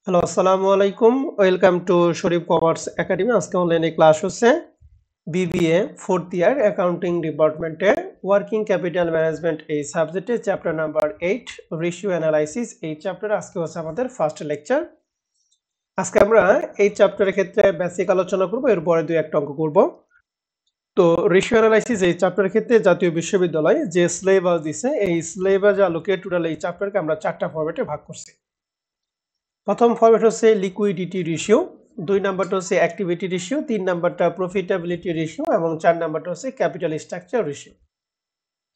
Hello, আসসালামু আলাইকুম। Welcome to Sharif commerce academy. আজকে অনলাইনে ক্লাস হচ্ছে বিবিএ ফোর্থ ইয়ার অ্যাকাউন্টিং ডিপার্টমেন্টে ওয়ার্কিং ক্যাপিটাল ম্যানেজমেন্ট এই সাবজেক্টে চ্যাপ্টার নাম্বার 8 রেশিও অ্যানালাইসিস। এই চ্যাপ্টারে আজকে হচ্ছে আমাদের ফার্স্ট লেকচার। আজকে আমরা এই চ্যাপ্টারের ক্ষেত্রে বেসিক আলোচনা করব, এরপরে দুই একটা অঙ্ক করব। তো রেশিও অ্যানালাইসিস এই চ্যাপ্টারের ক্ষেত্রে জাতীয় বিশ্ববিদ্যালয় যে সিলেবাস দিছে, এই সিলেবাস আলোকে টোটাল এই চ্যাপ্টারকে আমরা 4টা ফরম্যাটে ভাগ করছি। প্রথম ফরম্যাট হচ্ছে লিকুইডিটি রেশিও, 2 নাম্বারটা হচ্ছে অ্যাক্টিভিটি রেশিও, 3 নাম্বারটা প্রফিটেবিলিটি রেশিও এবং 4 নাম্বারটা হচ্ছে ক্যাপিটাল স্ট্রাকচার রেশিও।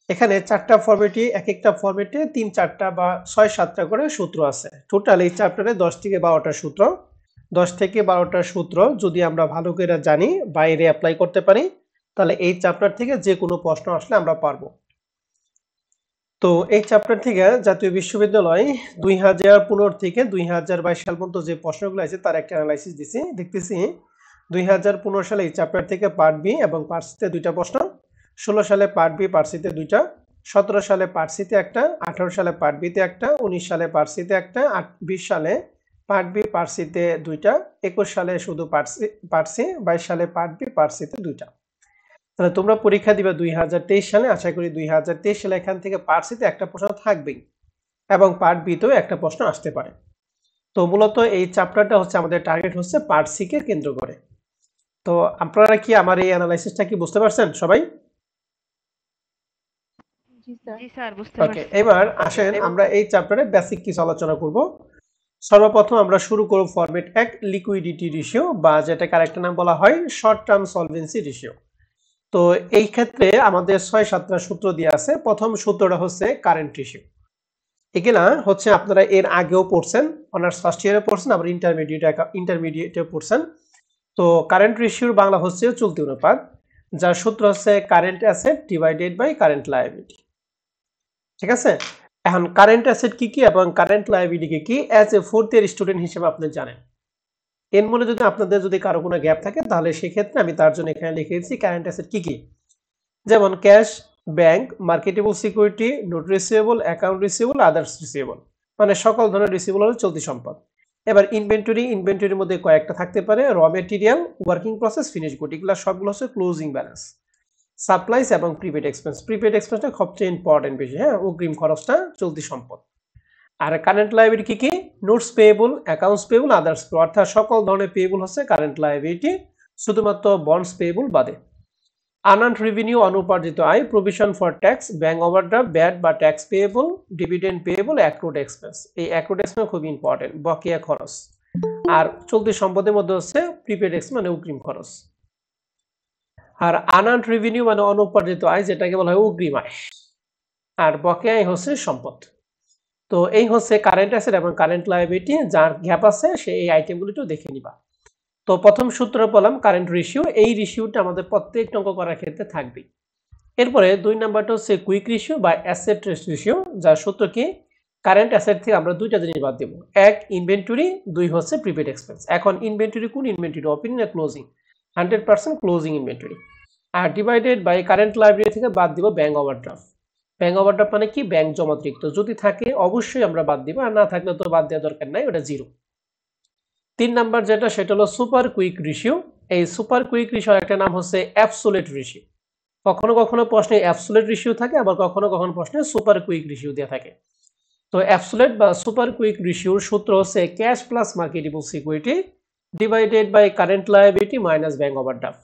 এখানে 4টা ফরম্যাটে এক একটা ফরম্যাটে 3-4টা বা 6-7টা করে সূত্র আছে। টোটাল এই চ্যাপ্টারে 10 থেকে 12টা সূত্র। 10 থেকে 12টা সূত্র যদি আমরা ভালো করে জানি, বাইরে অ্যাপ্লাই করতে পারি, তাহলে এই চ্যাপ্টার থেকে যে কোনো প্রশ্ন আসলে আমরা পারবো। তো এই চ্যাপ্টার থেকে জাতীয় বিশ্ববিদ্যালয় 2015 থেকে 2022 সাল পর্যন্ত যে প্রশ্নগুলো আছে তার একটা অ্যানালাইসিস দিছি। দেখতেছি 2015 সালে এই চ্যাপ্টার থেকে পার্ট বি এবং পার্ট সিতে 2টা প্রশ্ন, 16 সালে পার্ট বি পার্ট সিতে 2টা, 17 সালে পার্ট সিতে একটা, 18 সালে পার্ট বিতে একটা, 19 সালে পার্ট সিতে একটা, 20 সালে পার্ট বি পার্ট সিতে 2টা, 21 সালে শুধু পার্ট সি, 22 সালে পার্ট বি পার্ট সিতে 2টা। তাহলে তোমরা পরীক্ষা দিবে 2023 সালে। আশা করি 2023 সালে এখান থেকে পার্ট সিতে একটা প্রশ্ন থাকবেই এবং পার্ট বি তেও একটা প্রশ্ন আসতে পারে। তো মূলত এই চ্যাপ্টারটা হচ্ছে আমাদের টার্গেট হচ্ছে পার্ট সি কে কেন্দ্র করে। তো আপনারা কি আমার এই অ্যানালাইসিসটা কি বুঝতে পারছেন সবাই? জি স্যার। জি স্যার, বুঝতে ওকে, পারছি। এবার আসেন আমরা এই চ্যাপ্টারে বেসিক কিছু আলোচনা করব। সর্বপ্রথম আমরা শুরু করব ফরম্যাট 1 লিকুইডিটি রেশিও, বা যেটাকে আরেকটা নাম বলা হয় শর্ট টার্ম সলভেন্সি রেশিও। তো এই ক্ষেত্রে আমাদের 6-7টা সূত্র দিয়ে আছে। প্রথম সূত্রটা হচ্ছে কারেন্ট রেশিও। এগুলা হচ্ছে আপনারা এর আগেও পড়ছেন, অনার্স ফার্স্ট ইয়ারে পড়ছেন, আবার ইন্টারমিডিয়েটে পড়ছেন। তো কারেন্ট রেশিওর বাংলা হচ্ছে চলতি অনুপাত, যার সূত্র হচ্ছে current asset divided by current liability. ঠিক আছে? এখন কারেন্ট অ্যাসেট কি কি এবং কারেন্ট লায়াবিলিটি কি কি, as a fourth year student হিসেবে আপনি জানেন। এর মূলে যদি আপনাদের যদি কারো কোনো গ্যাপ থাকে, তাহলে সেক্ষেত্রে আমি তার জন্য এখানে লিখে দিচ্ছি কারেন্ট অ্যাসেট কি কি। যেমন cash, bank, marketable security, note receivable, account receivable, others receivable, মানে সকল ধরনের রিসিভেবল হলো চলতি সম্পদ। এবার ইনভেন্টরির মধ্যে কয়েকটা থাকতে পারে, র material, working process, finish good, এগুলো সবগুলো হচ্ছে ক্লোজিং ব্যালেন্স। সাপ্লাইস এবং প্রিপেড এক্সপেন্স, প্রিপেড এক্সপেন্সটা সবচেয়ে ইম্পর্টেন্ট বেশি, হ্যাঁ, অগ্রিম খরচটা চলতি সম্পদ। আর কারেন্ট লায়াবিলিটি কি কি, notes payable, accounts payable, others, অর্থাৎ সকল ধরনের পেয়েবল হচ্ছে কারেন্ট লায়াবিলিটি, শুধুমাত্র বন্ডস পেয়েবল বাদে। আনআর্নড রেভিনিউ, অনুপার্জিত আয়, provision for tax, bank overdraft, VAT বা tax payable, dividend payable, accrued expense. এই অ্যাক্রুড এক্সপেন্স খুব ইম্পর্টেন্ট, বকেয়া খরচ। আর চলতি সম্পদের মধ্যে হচ্ছে প্রিপেড এক্সপেন্স মানে অগ্রিম খরচ। আর আনআর্নড রেভিনিউ মানে অনুপার্জিত আয়, যেটাকে বলা হয় অগ্রিম আয়। আর বকেয়া আয় হচ্ছে সম্পদ। তো এই হচ্ছে কারেন্ট অ্যাসেট এবং কারেন্ট লায়াবিলিটি, যার গ্যাপ আছে সে এই আইটেমগুলিটাও দেখে নিবা। তো প্রথম সূত্র বললাম কারেন্ট রেশিও, এই রেশিওটা আমাদের প্রত্যেকটা অঙ্ক করার ক্ষেত্রে থাকবে। এরপরে 2 নাম্বারটা হচ্ছে কুইক রেশিও বা অ্যাসেট রেশিও, যার সূত্র কি, কারেন্ট অ্যাসেট থেকে আমরা দুইটা জিনিস বাদ দেব, এক ইনভেন্টরি, দুই হচ্ছে প্রিপেড এক্সপেন্স। এখন ইনভেন্টরি কোন ইনভেন্টরি, ওপেনিং না ক্লোজিং? 100% closing inventory. আর ডিভাইডেড বাই কারেন্ট লায়াবিলিটি থেকে বাদ দিব ব্যাংক ওভারড্রাফট। ব্যাংক ওভারড্রাফট মানে কি, ব্যাংক জমাতিরিক্ত, যদি থাকে অবশ্যই আমরা বাদ দিব, আর না থাকলে তো বাদ দেওয়ার দরকার নাই, ওটা জিরো। 3 নাম্বার যেটা, সেটা হলো সুপার কুইক রেশিও। এই সুপার কুইক রেশিওর একটা নাম হচ্ছে অ্যাবসোলিউট রেশিও। কখনো কখনো প্রশ্নে অ্যাবসোলিউট রেশিও থাকে, আবার কখনো কখনো প্রশ্নে সুপার কুইক রেশিও দেওয়া থাকে। তো অ্যাবসোলিউট বা সুপার কুইক রেশিওর সূত্র হচ্ছে cash plus marketable security divided by current liability minus bank overdraft.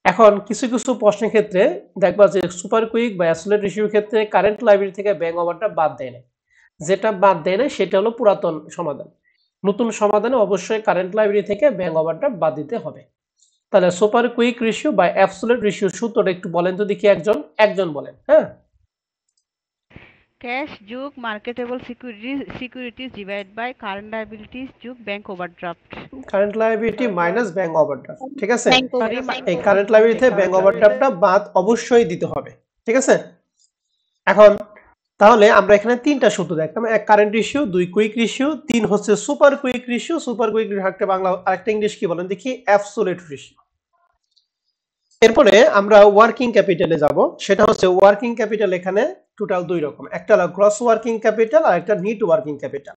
এখন কিছু কিছু প্রশ্নের ক্ষেত্রে দেখবা যে সুপার কুইক বা অ্যাবসোলিউট রেশিওর ক্ষেত্রে কারেন্ট লায়াবিলিটি থেকে ব্যাংক ওভারড্রাফট বাদ দেয় না। যেটা বাদ দেয় না সেটা হলো পুরাতন সমাধান। নতুন সমাধানে অবশ্যই কারেন্ট লায়াবিলিটি থেকে ব্যাংক ওভারড্রাফট বাদ দিতে হবে। তাহলে সুপার কুইক রেশিও বা অ্যাবসোলিউট রেশিও সূত্রটা একটু বলেন তো দেখি, একজন বলেন। হ্যাঁ, ক্যাশ যোগ marketable securities divide by current liabilities যোগ bank overdraft. Current liability minus bank overdraft. ঠিক আছে? ব্যাংক সরি, এই কারেন্ট লায়াবিলিটি থেকে ব্যাংক ওভারড্রাফটটা বাদ অবশ্যই দিতে হবে। ঠিক আছে? এখন তাহলে আমরা এখানে 3টা সূত্র দেখলাম, এক কারেন্ট রেশিও, 2 কুইক রেশিও, 3 হচ্ছে super quick ratio. Super quick ratio একটা বাংলা, আরেকটা ইংলিশ কি বলেন দেখি, অ্যাবসোলিউট রেশিও। এরপরে আমরা ওয়ার্কিং ক্যাপিটালে যাব, সেটা হচ্ছে ওয়ার্কিং ক্যাপিটাল এখানে টোটাল 2 রকম, একটা হলো গ্রস ওয়ার্কিং ক্যাপিটাল আর একটা নেট ওয়ার্কিং ক্যাপিটাল।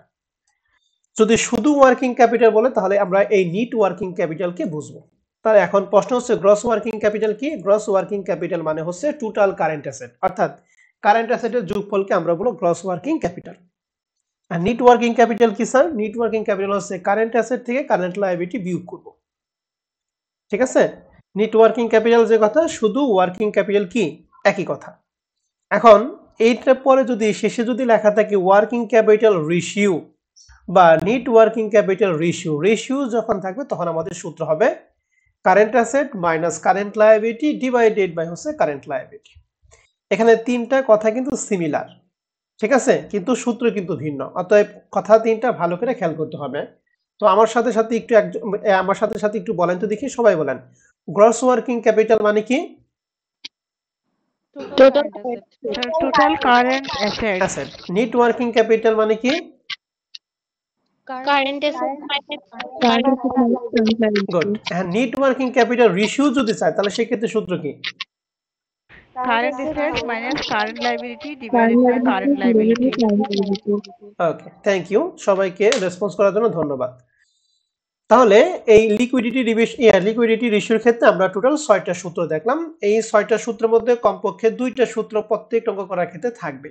যদি শুধু ওয়ার্কিং ক্যাপিটাল বলে তাহলে আমরা এই নিট ওয়ার্কিং ক্যাপিটালকে বুঝবো। তাহলে এখন প্রশ্ন হচ্ছে গ্রস ওয়ার্কিং ক্যাপিটাল কি? গ্রস ওয়ার্কিং ক্যাপিটাল মানে হচ্ছে টোটাল কারেন্ট অ্যাসেট, অর্থাৎ কারেন্ট অ্যাসেটের যোগফলকে আমরা বলবো গ্রস ওয়ার্কিং ক্যাপিটাল। আর নিট ওয়ার্কিং ক্যাপিটাল কি স্যার? নিট ওয়ার্কিং ক্যাপিটাল হচ্ছে কারেন্ট অ্যাসেট থেকে কারেন্ট লায়াবিলিটি বিয়োগ করব। ঠিক আছে, নিট ওয়ার্কিং ক্যাপিটাল যে কথা, শুধু ওয়ার্কিং ক্যাপিটাল কি একই কথা। এখন এইটার পরে যদি শেষে যদি লেখা থাকে ওয়ার্কিং ক্যাপিটাল রেশিও বা net working capital ratio, ratio যখন থাকবে তখন আমাদের সূত্র হবে current asset minus current liability divided by হচ্ছে কারেন্ট লায়াবিলিটি। এখানে তিনটা কথা কিন্তু সিমিলার, ঠিক আছে, কিন্তু সূত্র কিন্তু ভিন্ন, অতএব কথা তিনটা ভালো করে খেয়াল করতে হবে। তো আমার সাথে সাথে একটু বলেন তো দেখি, সবাই বলেন গ্রস ওয়ার্কিং ক্যাপিটাল মানে কি? Total current asset. Asset. Net working capital মানে কি? Current asset good. হ্যাঁ, নিট ওয়ার্কিং ক্যাপিটাল রেশিও যদি চাই তাহলে সেক্ষেত্রে সূত্র কি? Current asset minus current liability divided by current liability. Okay, thank you, সবাইকে রেসপন্স করার জন্য ধন্যবাদ। তাহলে এই লিকুইডিটি রেশিওর ক্ষেত্রে আমরা টোটাল 6টা সূত্র দেখলাম। এই 6টা সূত্রের মধ্যে কমপক্ষে 2টা সূত্র প্রত্যেক অঙ্ক করার ক্ষেত্রে থাকবে,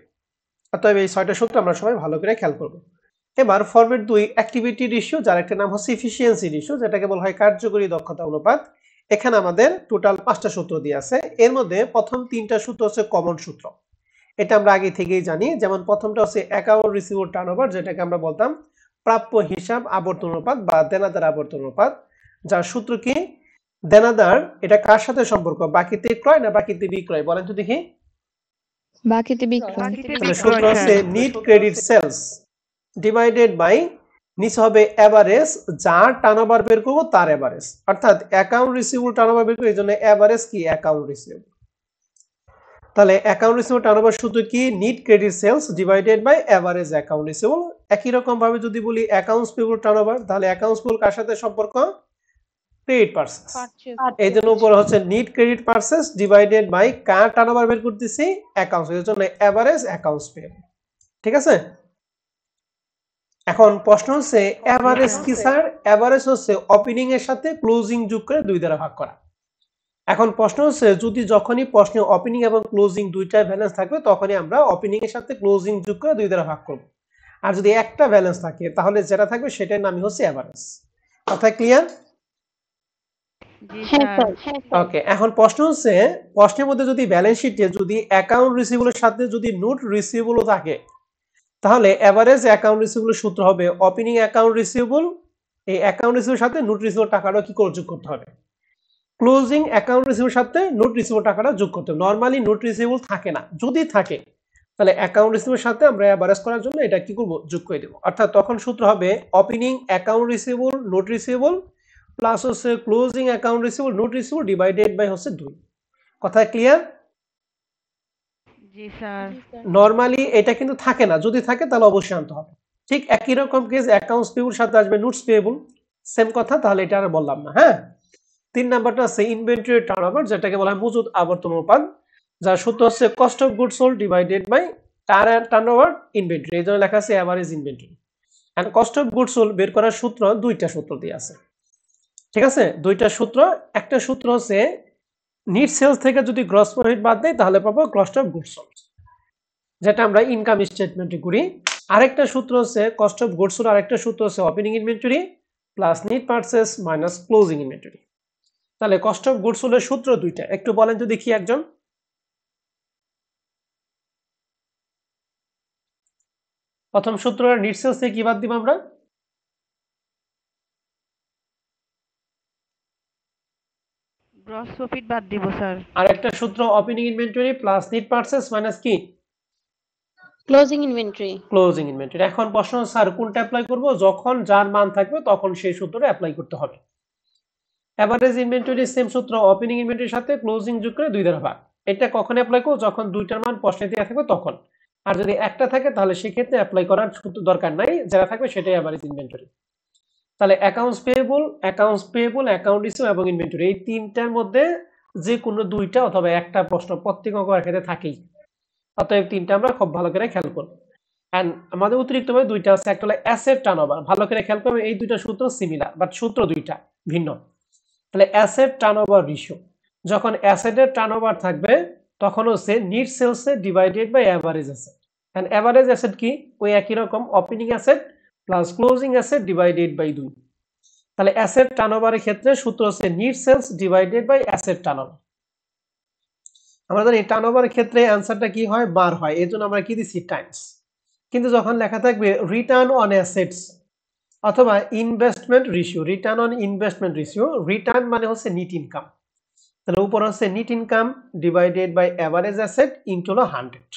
অতএব এই 6টা সূত্র আমরা সবাই ভালো করে খেয়াল করব। এবার ফরম্যাট 2 অ্যাক্টিভিটি রেশিও, যার একটা নাম হচ্ছে এফিসিয়েন্সি রেশিও, যেটাকে বলা হয় কার্যকরী দক্ষতা অনুপাত। এখানে আমাদের টোটাল 5টা সূত্র দিয়ে আছে। এর মধ্যে প্রথম 3টা সূত্র হচ্ছে কমন সূত্র, এটা আমরা আগে থেকেই জানি। যেমন প্রথমটা হচ্ছে অ্যাকাউন্ট রিসিভেবল টার্নওভার, যেটাকে আমরা বলতাম প্রাপ্য হিসাব আবর্তন অনুপাত বা দেনাদার আবর্তন অনুপাত, যার সূত্র কি? দেনাদার এটা কার সাথে সম্পর্ক? বাকিতে ক্রয় না বাকিতে বিক্রয়? বলেন তো দেখি। বাকিতে বিক্রয়। তাহলে সূত্র হচ্ছে net credit sales divided by নিচে হবে এভারেজ, যার টার্নওভার বের করব তার এভারেজ, অর্থাৎ অ্যাকাউন্ট রিসিভেবল টার্নওভার বের করব, এই জন্য এভারেজ কি অ্যাকাউন্ট রিসিভেবল। তাহলে অ্যাকাউন্ট রিসিভেবল টার্নওভার সূত্র কি? Net credit sales divided by average account receivable. একই রকম ভাবে যদি বলি অ্যাকাউন্টস পেয়েবল টার্নওভার, তাহলে অ্যাকাউন্টস পেয়েবল কার সাথে সম্পর্ক? Credit purchase. এই জন্য উপরে হচ্ছে net credit purchase divided by কার টার্নওভার বের করতেছি? অ্যাকাউন্টস, এর জন্য এভারেজ অ্যাকাউন্টস পেয়েবল। ঠিক আছে, এখন প্রশ্ন হচ্ছে এভারেজ কি স্যার? এভারেজ হচ্ছে ওপেনিং এর সাথে ক্লোজিং যোগ করে 2 দ্বারা ভাগ করা। এখন প্রশ্ন হচ্ছে যখনই প্রশ্নে ওপেনিং এবং ক্লোজিং দুইটাই ব্যালেন্স থাকবে তখনই আমরা ওপেনিং এর সাথে ক্লোজিং যোগ করে 2 দ্বারা ভাগ করব। আর যদি একটা ব্যালেন্স থাকে তাহলে যেটা থাকবে সেটার নামই হচ্ছে এভারেজ। কথা ক্লিয়ার? ওকে, এখন প্রশ্ন হচ্ছে প্রশ্নের মধ্যে যদি ব্যালেন্স শিটে যদি অ্যাকাউন্ট রিসিভেবলের সাথে যদি নোট রিসিভেবলও থাকে তাহলে এভারেজ অ্যাকাউন্ট রিসিভেবলের সূত্র হবে ওপেনিং অ্যাকাউন্ট রিসিভেবল, এই অ্যাকাউন্ট রিসিভেবলের সাথে নোট রিসিভেবল টাকাটা কি করে যোগ করতে হবে? ক্লোজিং অ্যাকাউন্ট রিসিভেবলের সাথে নোট রিসিভেবল টাকাটা যোগ করতে হবে। নরমালি নোট রিসিভেবল থাকে না, যদি থাকে তাহলে অ্যাকাউন্ট রিসিভেবলের সাথে আমরা এভারেজ করার জন্য এটা কি করব? যোগ করে দেব। অর্থাৎ তখন সূত্র হবে opening account receivable note receivable plus হচ্ছে closing account receivable note receivable divided by হচ্ছে 2। কথা ক্লিয়ার? জি স্যার। নরমালি এটা কিন্তু থাকে না, যদি থাকে তাহলে অবশ্যই আনতে হবে। ঠিক একই রকম কেস অ্যাকাউন্টস পেয়েবল সাথে আসবে নোটস পেয়েবল, সেম কথা, তাহলে এটা আর বললাম না। হ্যাঁ, 3 নাম্বারটা আছে ইনভেন্টরি টার্নওভার, যেটাকে বলা হয় মজুদ আবর্তন অনুপাত, যার সূত্র হচ্ছে cost of goods sold divided by turnover inventory, এই জন্য লেখা আছে average inventory. And cost of goods sold বের করার সূত্র 2টা সূত্র দিয়ে আছে। ঠিক আছে, 2টা সূত্র। একটা সূত্র হচ্ছে নিট সেলস থেকে যদি গ্রস প্রফিট বাদ দেয় তাহলে পাবো কস্ট অফ গুডস সোল্ড, যেটা আমরা ইনকাম স্টেটমেন্টে করি। আরেকটা সূত্র হচ্ছে কস্ট অফ গুডস সোল্ড, আরেকটা সূত্র হচ্ছে opening inventory plus net purchase minus closing inventory. তাহলে কস্ট অফ গুডস সোল্ডের সূত্র 2টা, একটু বলেন তো দেখি একজন। প্রথম সূত্র নিট সেলস থেকে কি বাদ দিব আমরা? গ্রস প্রফিট বাদ দিব স্যার। আরেকটা সূত্র opening inventory plus net purchase minus কি? Closing inventory. Closing inventory. এখন প্রশ্ন স্যার কোনটা অ্যাপ্লাই করব? যখন যার মান থাকবে তখন সেই সূত্রটা অ্যাপ্লাই করতে হবে। এভারেজ ইনভেন্টরি সেম সূত্র, ওপেনিং ইনভেন্টরির সাথে ক্লোজিং যোগ করে 2 দ্বারা ভাগ। এটা কখন অ্যাপ্লাই করব? যখন দুইটার মান প্রশ্নে দেওয়া থাকবে তখন। আর যদি একটা থাকে তাহলে সেক্ষেত্রে অ্যাপ্লাই করার দরকার নাই, যেটা থাকবে সেটাই এভারেজ ইনভেন্টরি। তাহলে অ্যাকাউন্টস পেয়েবল, অ্যাকাউন্ট রিসিভ এবং ইনভেন্টরি, এই তিনটার মধ্যে যে কোনো দুইটা অথবা একটা প্রশ্ন প্রত্যেক অঙ্কের ক্ষেত্রে থাকেই, অতএব তিনটা আমরা খুব ভালো করে খেয়াল করব। এন্ড আমাদের অতিরিক্ত ভাবে দুইটা আছে, একটা হলো অ্যাসেট টার্নওভার। ভালো করে খেয়াল করবেন, এই দুইটা সূত্র সিমিলার বাট সূত্র দুইটা ভিন্ন। তাহলে অ্যাসেট টার্নওভার রেশিও, যখন অ্যাসেটের টার্নওভার থাকবে তখন হচ্ছে net sales divided by average asset. And average asset কি, ওই একই রকম opening asset plus closing asset divided by 2। তাহলে অ্যাসেট টার্নওভারের ক্ষেত্রে সূত্র হচ্ছে net sales divided by asset turnover. আমরা জানি টার্নওভারের ক্ষেত্রে অ্যানসারটা কি হয়, বার হয়, এর জন্য আমরা কি দিছি, টাইমস। কিন্তু যখন লেখা থাকবে রিটার্ন অন অ্যাসেটস অথবা investment ratio, return on investment ratio, return মানে হচ্ছে নিট ইনকাম, তাহলে উপর হচ্ছে net income divided by average asset into হলো 100।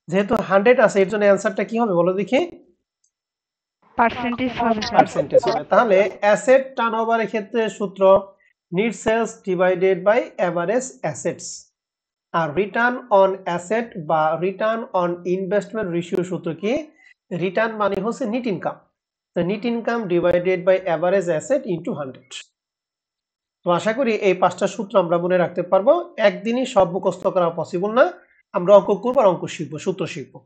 যেহেতু 100 আছে এর জন্য অ্যানসারটা কি হবে বলো দেখি, পার্সেন্টেজ হবে স্যার। পার্সেন্টেজ হবে। তাহলে অ্যাসেট টার্নওভারের ক্ষেত্রে সূত্র net sales divided by average assets, আর রিটার্ন অন অ্যাসেট বা রিটার্ন অন ইনভেস্টমেন্ট রেশিও সূত্র কি, রিটার্ন মানে হচ্ছে নিট ইনকাম, তো net income divided by average asset into 100। তো আশা করি এই 5টা সূত্র আমরা মনে রাখতে পারবো। একদিনই সব মুখস্থ করা পসিবল না, আমরা অঙ্ক করবো আর অঙ্ক শিখবো, সূত্র শিখবো,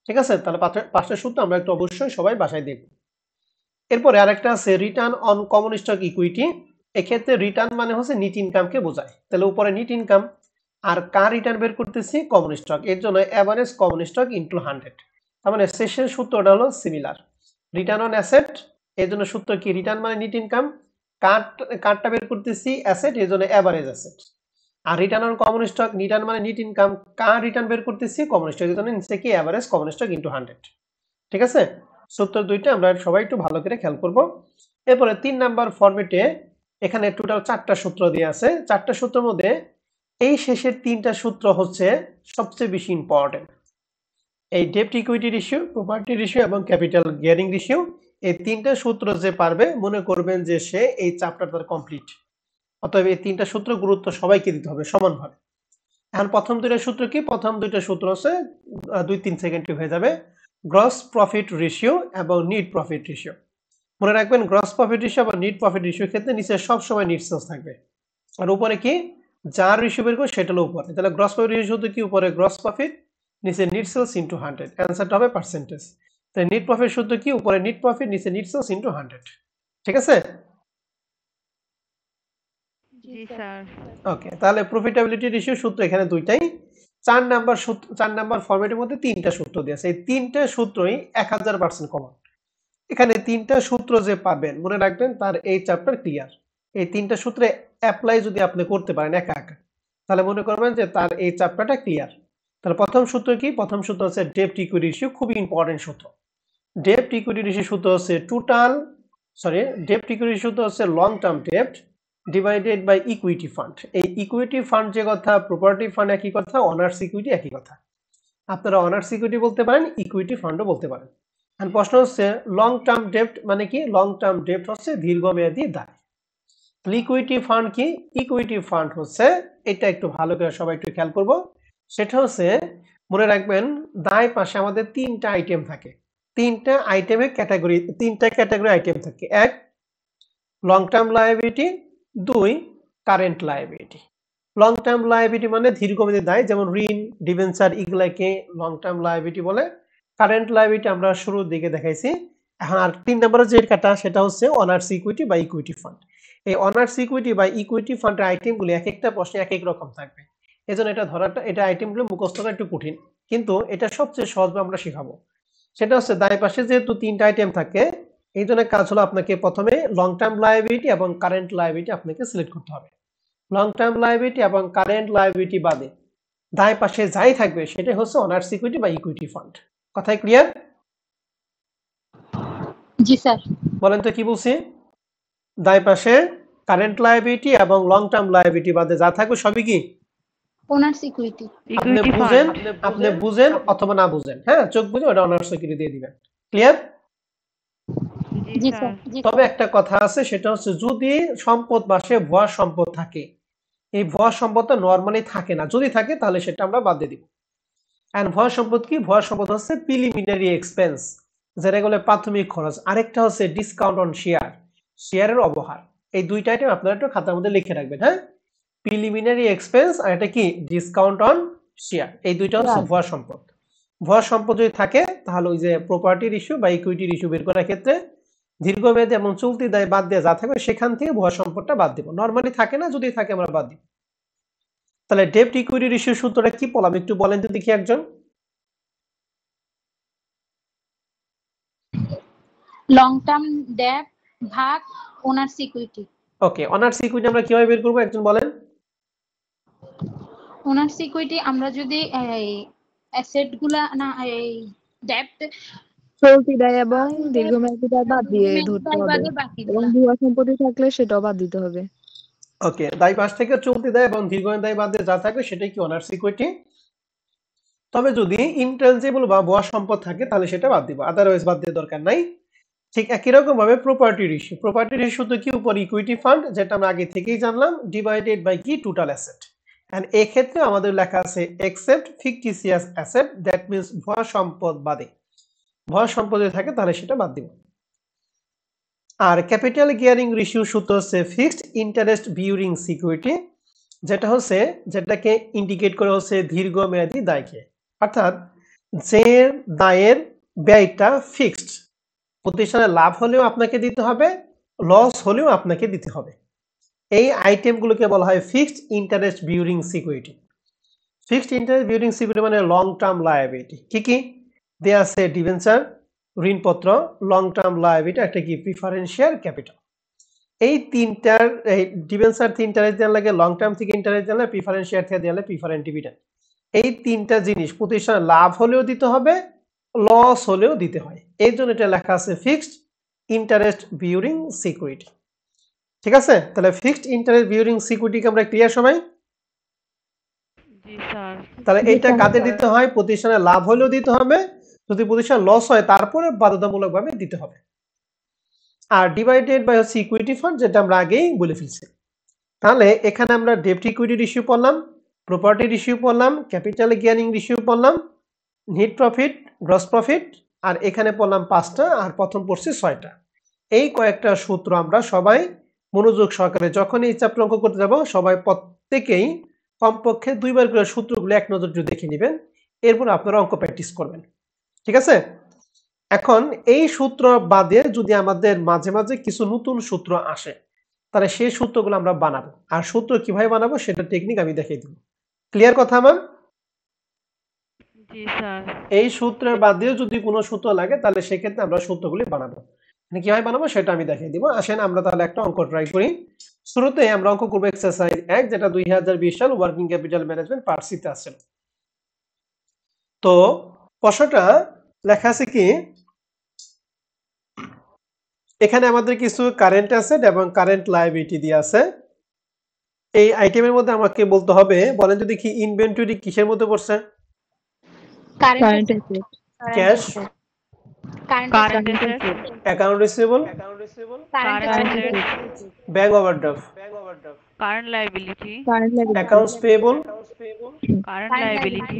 ঠিক আছে? তাহলে 5টা সূত্র আমরা একটু অবশ্যই সবাই বাসায় দেখবো। এরপরে আরেকটা আছে return on common stock equity. এক্ষেত্রে রিটার্ন মানে হচ্ছে নিট ইনকামকে বোঝায়, তাহলে উপরে নিট ইনকাম আর কার রিটার্ন বের করতেছি, কমন স্টক, এর জন্য এভারেজ কমন স্টক ইনটু 100। তার মানে শেষের সূত্রটা হলো সিমিলার। রিটার্ন অন অ্যাসেট, এর জন্য সূত্র কি, রিটার্ন মানে নিট ইনকাম, কারটা বের করতেছি অ্যাসেট, এর জন্য এভারেজ অ্যাসেট। আর return on common stock, return মানে নিট ইনকাম, কার রিটার্ন বের করতেছি, কমন স্টক, এর জন্য নিচে কি এভারেজ কমন স্টক ইনটু 100। ঠিক আছে? সূত্র দুইটা আমরা সবাই একটু ভালো করে খেয়াল করব। এরপরে 3 নাম্বার ফরম্যাটে এখানে টোটাল 4টা সূত্র দেওয়া আছে। 4টা সূত্রের মধ্যে এই শেষের 3টা সূত্র হচ্ছে সবচেয়ে বেশি ইম্পর্টেন্ট। এই ডেপ্ট ইকুইটি রেশিও, প্রপার্টি রেশিও এবং ক্যাপিটাল গিয়ারিং রেশিও, এই 3টা সূত্র যে পারবে মনে করবেন যে সে এই চ্যাপ্টারটা কমপ্লিট। অতএব এই 3টা সূত্র গুরুত্ব সবাইকে দিতে হবে সমানভাবে। এখন প্রথম 2টা সূত্র কি, প্রথম 2টা সূত্র হচ্ছে 2-3 সেকেন্ডে হয়ে যাবে, গ্রস প্রফিট রেশিও এবং নিট প্রফিট রেশিও। মনে রাখবেন গ্রস প্রফিট রেশিও এবং নিট প্রফিট রেশিওর ক্ষেত্রে নিচে সব সময় নিট সেলস থাকবে, আর উপরে কি যার রেশিও বের করবে সেটা হলো উপরে। তাহলে গ্রস প্রফিট রেশিও কি, উপরে গ্রস প্রফিট, নিচে নিট সেলস ইনটু 100, অ্যানসারটা হবে পার্সেন্টেজ। তাই নিট প্রফিট সূত্র কি, উপরে নিট প্রফিট, নিচে নিট সেলস ইনটু 100। ঠিক আছে? জি স্যার। ওকে, তাহলে প্রফিটেবিলিটি রেশিও সূত্র এখানে দুইটাই। 4 নাম্বার সূত্র, 4 নাম্বার ফরম্যাটের মধ্যে 3টা সূত্র দেওয়া আছে। এই 3টা সূত্রই 1000% কমন। এখানে 3টা সূত্র যে পাবেন মনে রাখবেন তার এই চ্যাপ্টার ক্লিয়ার। এই 3টা সূত্রে অ্যাপ্লাই যদি আপনি করতে পারেন একা একা, তাহলে মনে করবেন যে তার এই চ্যাপ্টারটা ক্লিয়ার। তাহলে প্রথম সূত্র কি, প্রথম সূত্র হচ্ছে ডেপ্ট ইকুইটি রেশিও, খুবই ইম্পর্টেন্ট সূত্র। ডেপ্ট ইকুইটি রেশিও সূত্র হচ্ছে ডেপ্ট ইকুইটি সূত্র হচ্ছে লং টার্ম ডেপ্ট ডিভাইডেড বাই ইকুইটি ফান্ড। এই ইকুইটি ফান্ড যে কথা, প্রপার্টি ফান্ড একই কথা, অনার্স ইকুইটি একই কথা। আপনারা অনার্স ইকুইটি বলতে পারেন, ইকুইটি ফান্ডও বলতে পারেন। এখন প্রশ্ন হচ্ছে লং টার্ম ডেপ্ট মানে কি, লং টার্ম ডেপ্ট হচ্ছে দীর্ঘমেয়াদী দায়। ইকুইটি ফান্ড কি, ইকুইটি ফান্ড হচ্ছে, এটা একটু ভালো করে সবাই একটু খেয়াল করব, সেটা হচ্ছে মনে রাখবেন দায় পাশে আমাদের 3টা আইটেম থাকে। 3টা আইটেমে ক্যাটাগরি, 3টা ক্যাটাগরি আইটেম থাকে। 1 long term liability, 2 current liability. Long term liability মানে দীর্ঘমেয়াদী দায়, যেমন ঋণ, ডিবেঞ্চার, এগুলাকে লং টার্ম লায়াবিলিটি বলে। কারেন্ট লায়াবিলিটি আমরা শুরুর দিকে দেখাইছি। এখন আর 3 নম্বরে যে কাটা সেটা হচ্ছে অনার্স ইকুইটি বা ইকুইটি ফান্ড। এই অনার্স ইকুইটি বা ইকুইটি ফান্ডের আইটেমগুলি এক একটা প্রশ্নে এক এক রকম থাকবে, এজন্য এটা ধরাটা, এটা আইটেমগুলো মুখস্থ করা একটু কঠিন, কিন্তু এটা সবচেয়ে সহজভাবে আমরা শেখাবো। সেটা হচ্ছে দায় পাশে যেহেতু 3টা আইটেম থাকে, এই জন্য কাজ হলো আপনাকে প্রথমে লং টার্ম লায়াবিলিটি এবং কারেন্ট লায়াবিলিটি আপনাকে সিলেক্ট করতে হবে। লং টার্ম লায়াবিলিটি এবং কারেন্ট লায়াবিলিটি বাদে দায় পাশে যাই থাকবে সেটা হচ্ছে অনার্স ইকুইটি বা ইকুইটি ফান্ড। কথাই ক্লিয়ার? জি স্যার। বলেন তো কি বলছি? দায় পাশে কারেন্ট লায়াবিলিটি এবং লং টার্ম লায়াবিলিটি বাদে যা থাকবে সবই কি অনার্স ইকুইটি। আপনি বুঝেন অথবা না বুঝেন, হ্যাঁ, চোখ বুঝে ওটা অনার্স ইকুইটি দিয়ে দিবেন। ক্লিয়ার? জি স্যার। তবে একটা কথা আছে, সেটা হচ্ছে যদি সম্পদ পাশে ভুয়া সম্পদ থাকে, এই ভুয়া সম্পদটা নরমালি থাকে না, যদি থাকে তাহলে সেটা আমরা বাদ দিয়ে দিব। এন্ড ভুয়া সম্পদ কি, ভুয়া সম্পদ হচ্ছে প্রিলিমিনারি এক্সপেন্স, যেটা বলে প্রাথমিক খরচ। আরেকটা হচ্ছে ডিসকাউন্ট অন শেয়ার, শেয়ারের অবহার। এই দুইটা আইটেম আপনারা একটু খাতার মধ্যে লিখে রাখবেন, হ্যাঁ, প্রিলিমিনারি এক্সপেন্স আর এটা কি ডিসকাউন্ট অন শেয়ার, এই দুইটা হচ্ছে ভুয়া সম্পদ। ভুয়া সম্পদ যদি থাকে তাহলে ওই যে প্রপার্টি রেশিও বা ইকুইটি রেশিও বের করার ক্ষেত্রে দীর্ঘমেয়াদী এবং চলতি দায় বাদ দিয়ে যা থাকবে সেখান থেকে ভুয়া সম্পদটা বাদ দিব। নরমালি থাকে না, যদি থাকে আমরা বাদ দিব। তাহলে ডেপ্ট ইকুইটি রেশিও সূত্রটা কি বললাম একটু বলেন তো দেখি একজন। লং টার্ম ডেট ভাগ ওনার্স ইকুইটি। ওকে, অনার্স ইকুইটি আমরা কিভাবে বের করব একজন বলেন। ওনার্স ইকুইটি আমরা যদি এই অ্যাসেট গুলা না এই ডেট চলতি দায় এবং দীর্ঘমেয়াদী দায় বাদ দিয়ে ধরতে হবে বাদে বাকি এবং ভুয়া সম্পত্তি থাকলে সেটাও বাদ দিতে হবে। ওকে, দায় পাশ থেকে চলতি দায় এবং দীর্ঘমেয়াদী দায় বাদ দিয়ে যা থাকবে সেটাই কি অনার্স ইকুইটি। তবে যদি ইনট্যানজিবল বা ভুয়া সম্পদ থাকে তাহলে সেটা বাদ দিব, আদারওয়াইজ বাদ দিয়ে দরকার নাই। ঠিক একই রকম ভাবে প্রপার্টি রেশিও তো কি উপর ইকুইটি ফান্ড, যেটা আমরা আগে থেকেই জানলাম, ডিভাইডেড বাই কি টোটাল অ্যাসেট। এন্ড এই ক্ষেত্রে আমাদের লেখা আছে এক্সেপ্ট ফিকটিসিয়াস অ্যাসেট, দ্যাট মিন্স ভুয়া সম্পদ বাদে। ভুয়া সম্পদ যদি থাকে তাহলে সেটা বাদ দিব। আর ক্যাপিটাল গিয়ারিং রেশিও সূত্র হচ্ছে ফিক্সড ইন্টারেস্ট বিউরিং সিকিউরিটি, যেটা হচ্ছে যেটাকে ইন্ডিকেট করে হচ্ছে দীর্ঘমেয়াদী দায়কে, অর্থাৎ যে দায়ের ব্যয়টা ফিক্সড, প্রতিষ্ঠানে লাভ হলেও আপনাকে দিতে হবে, লস হলেও আপনাকে দিতে হবে। এই আইটেমগুলোকে বলা হয় fixed interest bearing security. Fixed interest bearing security মানে লং টার্ম লায়াবিলিটি। কি কি দেয়া আছে? ডিবেঞ্চার, ঋণপত্র, লং টার্ম লায়াবিলিটি, একটা কি প্রিফারেন্সিয়াল ক্যাপিটাল। এই তিনটার ডিবেঞ্চার থেকে ইন্টারেস্ট দেওয়া লাগে, লং টার্ম থেকে ইন্টারেস্ট দেওয়া লাগে, প্রিফারেন্সিয়াল থেকে দেওয়া লাগে প্রিফারেন্ট ডিভিডেন্ড। এই তিনটা জিনিস প্রতিষ্ঠানে লাভ হলেও দিতে হবে, লস হলেও দিতে হয়। এই জন্য এটা লেখা আছে ফিক্সড ইন্টারেস্ট বিউরিং সিকিউরিটি। ঠিক আছে, তাহলে ফিক্সড ইন্টারেস্ট বিউরিং সিকিউরিটিকে আমরা ক্লিয়ার সবাই? জি স্যার। তাহলে এইটা কাদের দিতে হয়? প্রতিষ্ঠানে লাভ হলেও দিতে হবে, যদি প্রতিষ্ঠান লস হয় তারপরে বাধ্যতামূলকভাবে দিতে হবে। আর ডিভাইডেড বাই হচ্ছে ইকুইটি ফান্ড, যেটা আমরা আগেই বলে ফেলছি। তাহলে এখানে আমরা ডেপ্ট ইকুইটি রেশিও পড়লাম, প্রপার্টি রেশিও পড়লাম, ক্যাপিটাল গিয়ারিং রেশিও পড়লাম, নেট প্রফিট, গ্রস প্রফিট, আর এখানে পড়লাম 5টা, আর প্রথম পড়ছি 6টা। এই কয়েকটা সূত্র আমরা সবাই মনোযোগ সহকারে যখন এই চ্যাপ্টার অঙ্ক করতে যাব, সবাই প্রত্যেকেই কমপক্ষে 2বার করে সূত্রগুলো এক নজর দেখে নেবেন, এরপর আপনারা অঙ্ক প্র্যাকটিস করবেন। ঠিক আছে? এখন এই সূত্র বাদে যদি আমাদের মাঝে মাঝে কিছু নতুন সূত্র আসে, তাহলে সেই সূত্রগুলো আমরা বানাবো। আর সূত্র কিভাবে বানাবো সেটা টেকনিক আমি দেখিয়ে দিব। ক্লিয়ার কথা আমার? জি স্যার। এই সূত্রের বাদেও যদি কোনো সূত্র লাগে তাহলে সেক্ষেত্রে আমরা সূত্রগুলি বানাবো। কিভাবে বানাবো সেটা আমি দেখিয়ে দিব। আসেন আমরা তাহলে একটা অঙ্ক ট্রাই করি। শুরুতে আমরা অঙ্ক করবো এক্সারসাইজ 1, যেটা 2020 সাল working capital management part C তে আছে। তো প্রশ্নটা লেখা আছে কি, এখানে আমাদের কিছু কারেন্ট অ্যাসেট এবং কারেন্ট লায়াবিলিটি দিয়ে আছে। এই আইটেমের মধ্যে আমাকে বলতে হবে, বলেন যদি কি ইনভেন্টরি কিসের মধ্যে পড়ছে? Current asset, cash, current asset, account receivable, bank overdraft, current liability, accounts payable, current liability,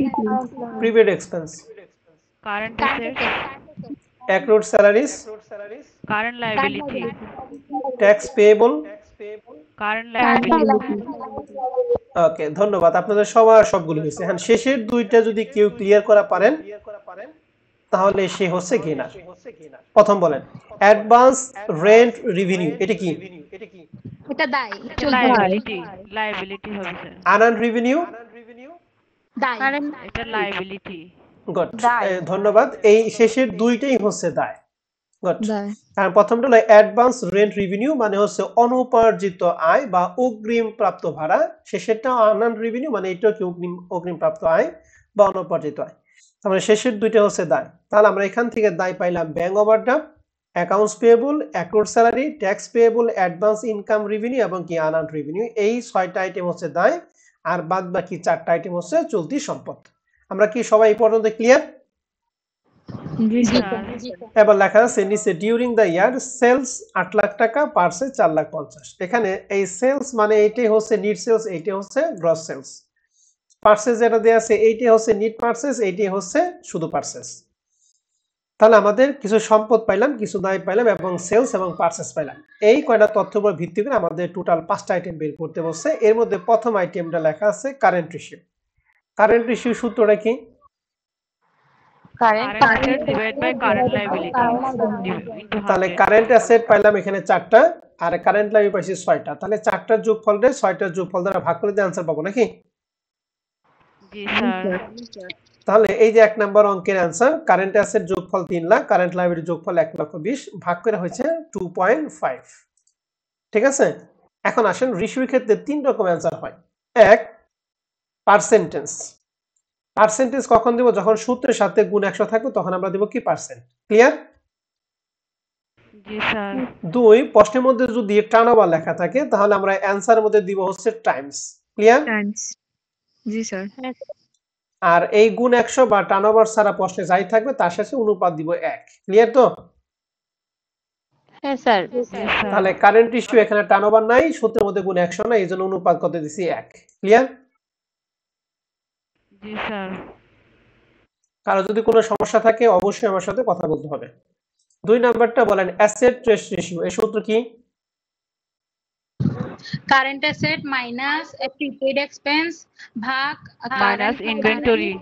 prepaid expense, current asset, accrued salaries, current liability, tax payable, current liability. Okay, ধন্যবাদ। আপনাদের সবার সবগুলো হয়েছে। হ্যাঁ, শেষের দুইটা যদি কেউ ক্লিয়ার করা পারেন তাহলে সে হচ্ছে গেনার। প্রথম বলেন অ্যাডভান্স রেন্ট রেভিনিউ, এটা কি? এটা দায়, লায়াবিলিটি, লায়াবিলিটি হবে স্যার। আনআর্নড রেভিনিউ, দায়। এটা লায়াবিলিটি। গুড, ধন্যবাদ। এই শেষের দুইটাই হচ্ছে দায়। গুড। কারণ প্রথমটা হলো অ্যাডভান্স রেন্ট রেভিনিউ, মানে হচ্ছে অনুপার্জিত আয় বা অগ্রিম প্রাপ্ত ভাড়া। শেষেরটা আনআর্নড রেভিনিউ, মানে এটাও কি অগ্রিম প্রাপ্ত আয় বা অনুপার্জিত আয়। তাহলে শেষের দুইটা হচ্ছে দায়। তাহলে আমরা এখান থেকে দায় পাইলাম bank overdraft, accounts payable, accrued salary, tax payable, advance income revenue এবং কি আনআর্নড রেভিনিউ। এই 6টা আইটেম হচ্ছে দায়, আর বাদ বাকি 4টা আইটেম হচ্ছে চলতি সম্পদ। আমরা কি সবাই এই পর্যন্ত ক্লিয়ার? এবার লেখা আছে নিচে during the year sales 8 lakh টাকা, পার্সে 4,50,000। এখানে এই সেলস মানে এইটাই হচ্ছে নিট সেলস, এইটাই হচ্ছে গ্রস সেলস। পার্সেস যেটা দেয়া আছে এইটাই হচ্ছে নিট পার্সেস, এইটাই হচ্ছে শুধু পার্সেস। তাহলে আমাদের কিছু সম্পদ পাইলাম, কিছু দায় পাইলাম এবং সেলস এবং পার্সেস পাইলাম। এই কয়টা তথ্যের উপর ভিত্তি করে আমাদের টোটাল 5টা আইটেম বের করতে বলছে। এর মধ্যে প্রথম আইটেমটা লেখা আছে কারেন্ট রেশিও। কারেন্ট রেশিও সূত্রটা কি? Current asset divide by current liability into তাহলে 100 কারেন্ট অ্যাসেট পাইলাম এখানে 4টা আর কারেন্ট লায়াবিলিটি পাইছি 6টা, তাহলে 4টার যোগফল রে 6টার যোগফল দ্বারা ভাগ করে দিয়ে आंसर পাবো নাকি? জি স্যার তাহলে এই যে 1 নাম্বার অঙ্কের आंसर কারেন্ট অ্যাসেট যোগফল 3 লাখ, কারেন্ট লায়াবিলিটি যোগফল 1,20,000 ভাগ করে হয়েছে 2.5। ঠিক আছে, এখন আসেন রেশিওর ক্ষেত্রে 3 রকম आंसर হয়। এক, পার্সেন্টেজ। পার্সেন্টেজ কখন দেব? যখন সূত্রের সাথে গুণ 100 থাকবে তখন আমরা দেব কি পার্সেন্ট। ক্লিয়ার? জি স্যার। 2, প্রশ্নের মধ্যে যদি টার্নওভার লেখা থাকে তাহলে আমরা অ্যানসারের মধ্যে দিব হচ্ছে টাইমস। ক্লিয়ার? টাইমস। জি স্যার। আর এই গুণ 100 বা টার্নওভার ছাড়া প্রশ্নে যাই থাকবে তার সাথে অনুপাত দিব 1। ক্লিয়ার তো? হ্যাঁ স্যার। তাহলে কারেন্ট ইস্যু এখানে টার্নওভার নাই, সূত্রের মধ্যে গুণ 100 নাই, এইজন্য অনুপাত কত দিছি 1। ক্লিয়ার? জি স্যার। কারো যদি কোনো সমস্যা থাকে অবশ্যই আমার সাথে কথা বলতে হবে। 2 নাম্বারটা বলেন অ্যাসেট ট্রেস রেশিও, এই সূত্র কি? Current asset minus prepaid expense ভাগ minus inventory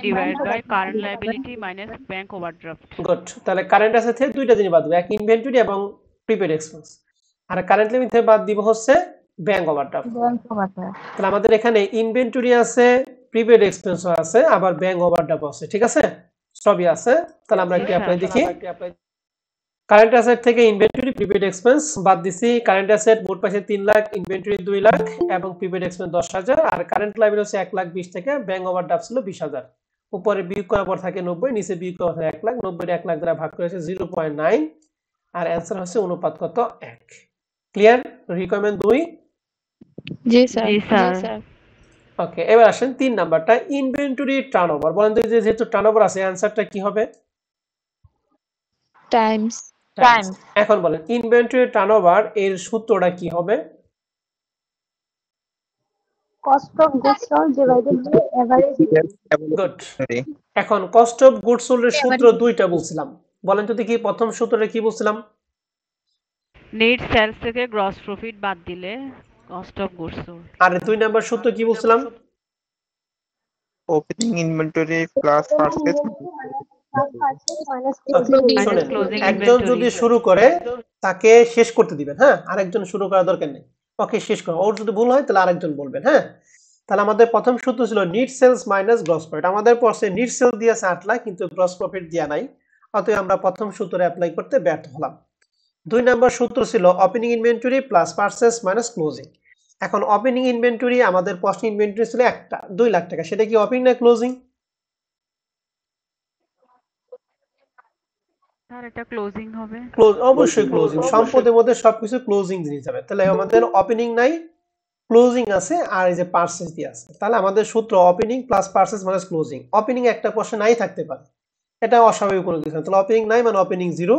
divide by current liability minus bank overdraft. Good. তাহলে কারেন্ট অ্যাসেট থেকে দুইটা জিনিস বাদ দেব, এক ইনভেন্টরি এবং প্রিপেইড এক্সপেন্স, আর কারেন্ট লিমিট থেকে বাদ দিব হচ্ছে ব্যাংক ওভারড্রাফট। তাহলে আমাদের এখানে ইনভেন্টরি আছে, প্রিপেইড এক্সপেন্সও আছে, আবার ব্যাংক ওভারড্রাফট আছে। ঠিক আছে, সবই আছে। তাহলে আমরা একটু অ্যাপ্লাই দেখি। কারেন্ট অ্যাসেট থেকে ইনভেন্টরি, প্রিপেইড এক্সপেন্স বাদ দিছি। কারেন্ট অ্যাসেট মোট পাইছে 3 লাখ, ইনভেন্টরি 2 লাখ এবং প্রিপেইড এক্সপেন্স 10,000, আর কারেন্ট লায়াবিলিটি হচ্ছে 1,20,000 থেকে ব্যাংক ওভারড্রাফট ছিল 20,000। উপরে বিয়োগ করার পর থাকে 90, নিচে বিয়োগ করার পর থাকে 1 লাখ। 90 1 লাখ দ্বারা ভাগ করেছে 0.9, আর অ্যানসার হচ্ছে অনুপাত কত 1। ক্লিয়ার? রিকোয়ারমেন্ট 2। জি স্যার। জি স্যার। ওকে, এবার আসেন 3 নাম্বারটা ইনভেন্টরি টার্নওভার। বলেন তো যে যেহেতু টার্নওভার আছে অ্যানসারটা কি হবে? টাইমস। এখন বলেন ইনভেন্টরি টার্নওভার এর সূত্রটা কি হবে? cost of goods sold divided by average good. এখন কস্ট অফ গুডস সোল্ড এর সূত্র দুইটা বলছিলাম, বলেন তো দেখি প্রথম সূত্রটা কি বলছিলাম? নেট সেলস থেকে গ্রস প্রফিট বাদ দিলে কস্ট অফ গুডস সোল্ড। আর 2 নাম্বার সূত্র কি বলছিলাম? Opening inventory plus purchase minus শুনেন, closing একজন inventory। যদি শুরু করে তাকে শেষ করতে দিবেন, হ্যাঁ? আরেকজন শুরু করার দরকার নেই, ওকে শেষ করো। ওর যদি ভুল হয় তাহলে আরেকজন বলবেন, হ্যাঁ? তাহলে আমাদের প্রথম সূত্র ছিল net sales minus gross profit. আমাদের পড়ছে নিট সেল দিয়েছে 8 লাখ কিন্তু গ্রস প্রফিট দেয়া নাই, অতএব আমরা প্রথম সূত্রে অ্যাপ্লাই করতে ব্যর্থ হলাম। 2 নাম্বার সূত্র ছিল opening inventory plus purchase minus closing. এখন ওপেনিং ইনভেন্টরি আমাদের প্রশ্ন ইনভেন্টরি ছিল একটা 2 লাখ টাকা, সেটা কি ওপেনিং না ক্লোজিং? স্যার এটা ক্লোজিং হবে। অবশ্যই ক্লোজিং, সম্পদের মধ্যে সবকিছু ক্লোজিং জিনিস যাবে। তাহলে আমাদের ওপেনিং নাই, ক্লোজিং আছে, আর এই যে পারচেজ দিয়ে আছে। তাহলে আমাদের সূত্র opening plus purchase minus closing. Opening একটা প্রশ্ন নাই থাকতে পারে, এটা অস্বাভাবিক কোনো কিছু না। তাহলে ওপেনিং নাই মানে ওপেনিং 0,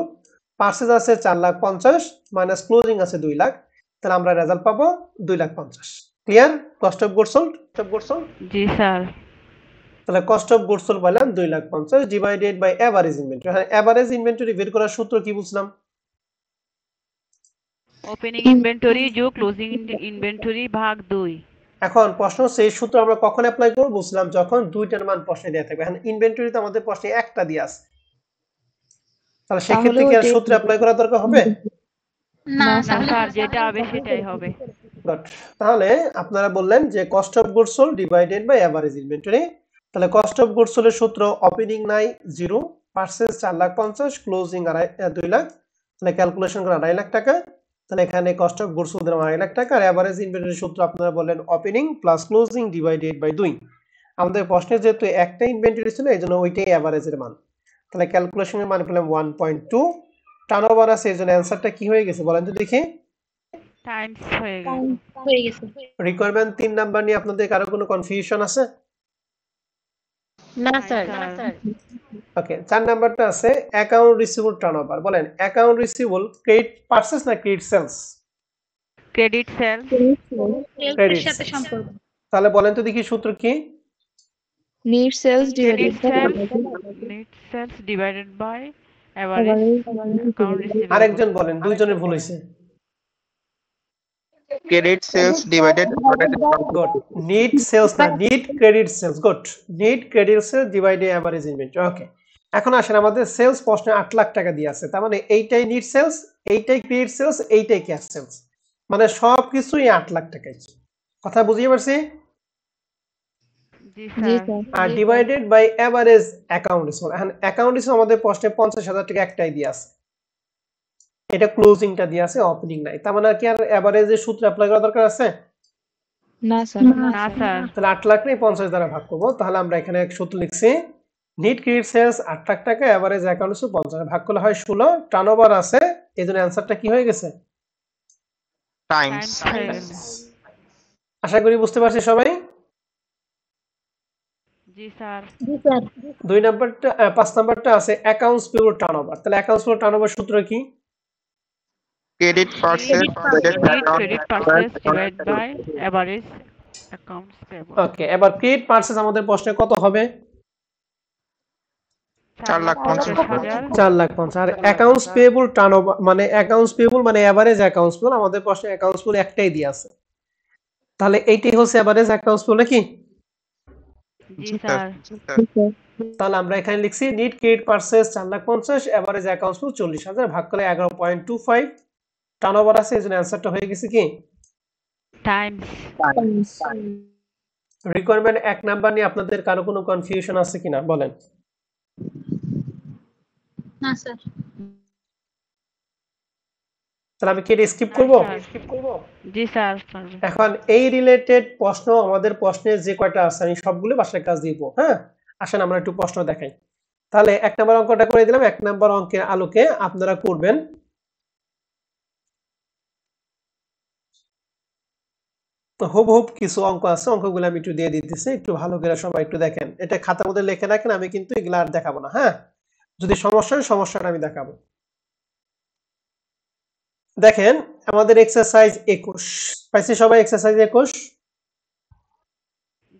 পারচেজ আছে 4,50,000 মাইনাস ক্লোজিং আছে 2 লাখ, তাহলে আমরা রেজাল্ট পাবো 2,50,000। Clear? Cost of goods sold. G sir. তাহলে কস্ট অফ গুডস সোল্ড পেলাম 2,50,000 ডিভাইডেড বাই এভারেজ ইনভেন্টরি। হ্যাঁ, এভারেজ ইনভেন্টরি বের করার সূত্র কি বুঝলাম? ওপেনিং ইনভেন্টরি যোগ ক্লোজিং ইনভেন্টরি ভাগ 2। এখন প্রশ্ন হচ্ছে এই সূত্র আমরা কখন অ্যাপ্লাই করব? বুঝলাম যখন দুইটার মান প্রশ্নে দেয়া থাকবে। এখন ইনভেন্টরিতে আমাদের প্রশ্নে একটা দিয়ে আছে, তাহলে সেক্ষেত্রে কি আর সূত্র অ্যাপ্লাই করা দরকার হবে? না না স্যার। স্যার, যেটা হবে সেটাই হবে। গুড। তাহলে আপনারা বললেন যে cost of goods sold divided by average inventory. তাহলে কস্ট অফ গুডস সোল্ড এর সূত্র ওপেনিং নাই 0, পারচেজ 4,50,000, ক্লোজিং 2 লাখ, তাহলে ক্যালকুলেশন করে 2.5 লাখ টাকা। তাহলে এখানে cost of goods sold 2.5 lakh টাকা, আর এভারেজ ইনভেন্টরি সূত্র আপনারা বললেন opening plus closing divided by 2। আমাদের প্রশ্নে যেহেতু একটা ইনভেন্টরি ছিল এইজন্য ওইটাই এভারেজের মান। তাহলে ক্যালকুলেশনের মান পেলাম 1.2। টার্নওভার আছে এইজন্য অ্যানসারটা কি হয়ে গেছে বলেন তো দেখি? টাইমস হয়ে গেছে। রিকোয়ারমেন্ট 3 নাম্বার নিয়ে আপনাদের কারো কোনো কনফিউশন আছে? না স্যার। ওকে, 4 নাম্বারটা আছে অ্যাকাউন্ট রিসিভেবল টার্নওভার। বলেন অ্যাকাউন্ট রিসিভেবল ক্রেডিট পারচেজ না ক্রেডিট সেলস? Credit sales. সেলসের সাথে সম্পর্ক। তাহলে বলেন তো দেখি সূত্র কি? Net sales divided net sales divided by average account receivable. আরেকজন বলেন, দুইজনের ভুল হইছে। credit sales divided total good net sales না net credit sales good net credit sales divided average inventory okay এখন আসেন আমাদের সেলস প্রশ্নে 8 লাখ টাকা দিয়ে আছে তার মানে এইটাই নিট সেলস এইটাই ক্রেডিট সেলস এইটাই ক্যাশ সেলস মানে সবকিছুই 8 লাখ টাকাই কথা বুঝিয়ে পারছি জি জি স্যার স্যার আর divided by average account receivable এখন অ্যাকাউন্ট রিসিভেবল আমাদের প্রশ্নে 50,000 টাকা একটাই দিয়ে আছে এটা ক্লোজিংটা দিয়ে আছে ওপেনিং নাই তার মানে কি আর এভারেজের সূত্র অ্যাপ্লাই করা দরকার আছে না স্যার না স্যার তাহলে 8 লাখ নেই 50 দ্বারা ভাগ করবো তাহলে আমরা এখানে এক সূত্র লিখছি নিট ক্রেডিট সেলস 8 লাখ টাকা এভারেজ অ্যাকাউন্ট রিসিভেবল 50 ভাগ করলে হয় 16 টার্নওভার আছে এজন্য অ্যানসারটা কি হয়ে গেছে times টাইমস আশা করি বুঝতে পারছি সবাই জি স্যার জি স্যার 2 নাম্বারটা 5 নাম্বারটা আছে অ্যাকাউন্টস পেবল টার্নওভার তাহলে অ্যাকাউন্টস পেবল টার্নওভার সূত্র কি credit purchase divided account credit purchase divide by average accounts payable okay এবার ক্রেডিট পারচেজ আমাদের প্রশ্নে কত হবে 4,50,000 4 লাখ 50 আর অ্যাকাউন্টস পেয়েবল টার্নওভার মানে অ্যাকাউন্টস পেয়েবল মানে এভারেজ অ্যাকাউন্টস পেয়েবল আমাদের প্রশ্নে অ্যাকাউন্টস পেয়েবল একটাই দিয়ে আছে তাহলে এইটাই হচ্ছে এভারেজ অ্যাকাউন্টস পেয়েবল নাকি জি স্যার তাহলে আমরা এখানে লিখছি নিট ক্রেডিট পারচেজ 4 লাখ 50 এভারেজ অ্যাকাউন্টস পেয়েবল 40,000 ভাগ করলে 11.25 টার্নওভার আছে এজন্য অ্যানসারটা হয়ে গেছে কি টাইমস রিকোয়ারমেন্ট 1 নাম্বার নিয়ে আপনাদের কারো কোনো কনফিউশন আছে কিনা বলেন না স্যার তাহলে আমি কি এটা স্কিপ করব জি স্যার পারবো এখন এই রিলেটেড প্রশ্ন আমাদের প্রশ্নে যে কয়টা আছে আমি সবগুলো বাসায় কাজ দিব হ্যাঁ আসেন আমরা একটু প্রশ্ন দেখাই তাহলে 1 নাম্বার অঙ্কটা করে দিলাম 1 নাম্বার অঙ্কের আলোকে আপনারা করবেন তো হুবহুব কিছু অঙ্ক আছে অঙ্কগুলো আমি একটু দিয়ে দিতেছি একটু ভালো করে সবাই একটু দেখেন এটা খাতার মধ্যে লিখে রাখেন আমি কিন্তু এগুলা আর দেখাবো না হ্যাঁ যদি সমস্যা হয় সমস্যাটা আমি দেখাবো দেখেন আমাদের এক্সারসাইজ 21 পাইছি সবাই এক্সারসাইজ 21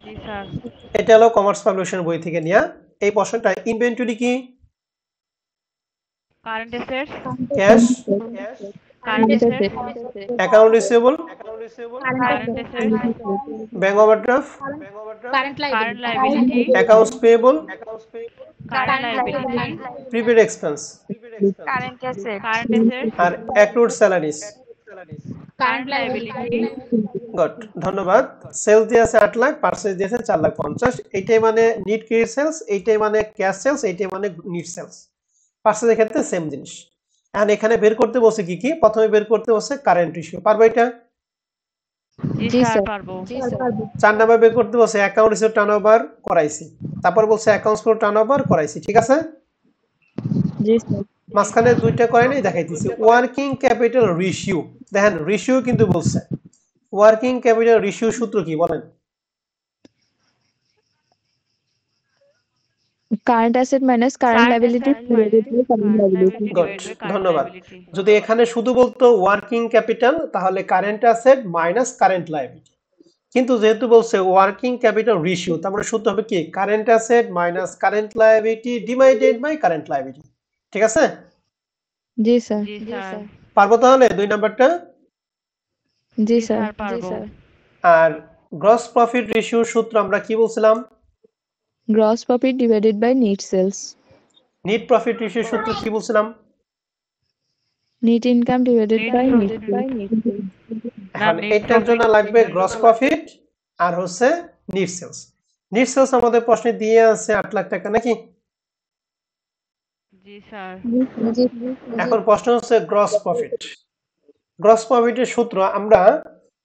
জি স্যার এটা হলো কমার্স পাবলিকেশন বই থেকে নেয়া এই প্রশ্নটা ইনভেন্টরি কি current assets cash current assets account receivable current assets bank overdraft current current liability accounts payable current liability prepaid expense current assets আর accrued salaries current liability good ধন্যবাদ সেলস দিয়ে আছে 8 লাখ পারচেজ দিয়েছে 4 লাখ 50 এইটাই মানে নিট ক্রেডিট সেলস এইটাই মানে cash sales এইটাই মানে নিট সেলস পারচেজের ক্ষেত্রে সেম জিনিস এখন এখানে বের করতে বসে কি কি প্রথমে বের করতে বসে কারেন্ট রেশিও পারবে এটা জি স্যার পারবো 4 নাম্বার বের করতে বসে অ্যাকাউন্ট রিসিভ টার্নওভার করাইছি তারপর বলছে অ্যাকাউন্টস ফর টার্নওভার করাইছি ঠিক আছে জি স্যার মাঝখানে দুইটা করে নাই দেখাইতেছি ওয়ার্কিং ক্যাপিটাল রেশিও দেখেন রেশিও কিন্তু বলছে ওয়ার্কিং ক্যাপিটাল রেশিও সূত্র কি বলেন current asset minus current liability good ধন্যবাদ যদি এখানে শুধু বলতো ওয়ার্কিং ক্যাপিটাল তাহলে current asset minus current liability কিন্তু যেহেতু বলছে ওয়ার্কিং ক্যাপিটাল রেশিও তার মানে সূত্র হবে কি current asset minus current liability divided by current liability ঠিক আছে জি স্যার জি স্যার পারবো তাহলে 2 নাম্বারটা জি স্যার পারবো আর গ্রস প্রফিট রেশিওর সূত্র আমরা কি বলছিলাম gross profit divided by net sales net profit রেশিওর সূত্র কি বলছিলাম net income divided by net এখন এটার জন্য লাগবে গ্রস প্রফিট আর হচ্ছে নিট সেলস নিট সেলস আমাদের প্রশ্নে দিয়ে আছে 8 লাখ টাকা নাকি জি স্যার এখন প্রশ্ন হচ্ছে গ্রস প্রফিট গ্রস প্রফিটের সূত্র আমরা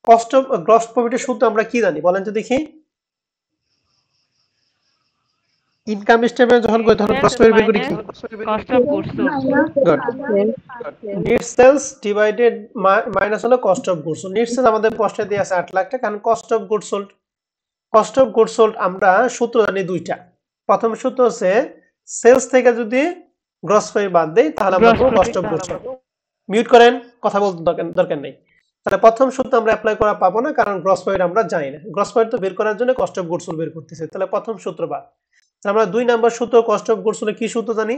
কস্ট অফ গ্রস প্রফিটের সূত্র আমরা কি জানি বলেন তো দেখি ইনকাম স্টেটমেন্ট যখন কই তখন গ্রস প্রফিট বের করি কি cost of goods good net sales divided minus হলো cost of goods net sales আমাদের প্রশ্নে দিয়ে আছে 8 লাখ টাকা কারণ কস্ট অফ গুডস সোল্ড আমরা সূত্র জানি দুইটা প্রথম সূত্র হচ্ছে সেলস থেকে যদি গ্রস প্রফিট বাদ দেই তাহলে আমরা পাবো cost of goods sold mute করেন কথা বলতে দরকার নেই তাহলে প্রথম সূত্র আমরা অ্যাপ্লাই করা পাবো না কারণ গ্রস প্রফিট আমরা জানি না গ্রস প্রফিট তো বের করার জন্য কস্ট অফ গুডস সোল্ড বের করতেছে তাহলে প্রথম সূত্র বাদ আমরা 2 নাম্বার সূত্র কস্ট অফ গুডস সোল্ড কি সূত্র জানি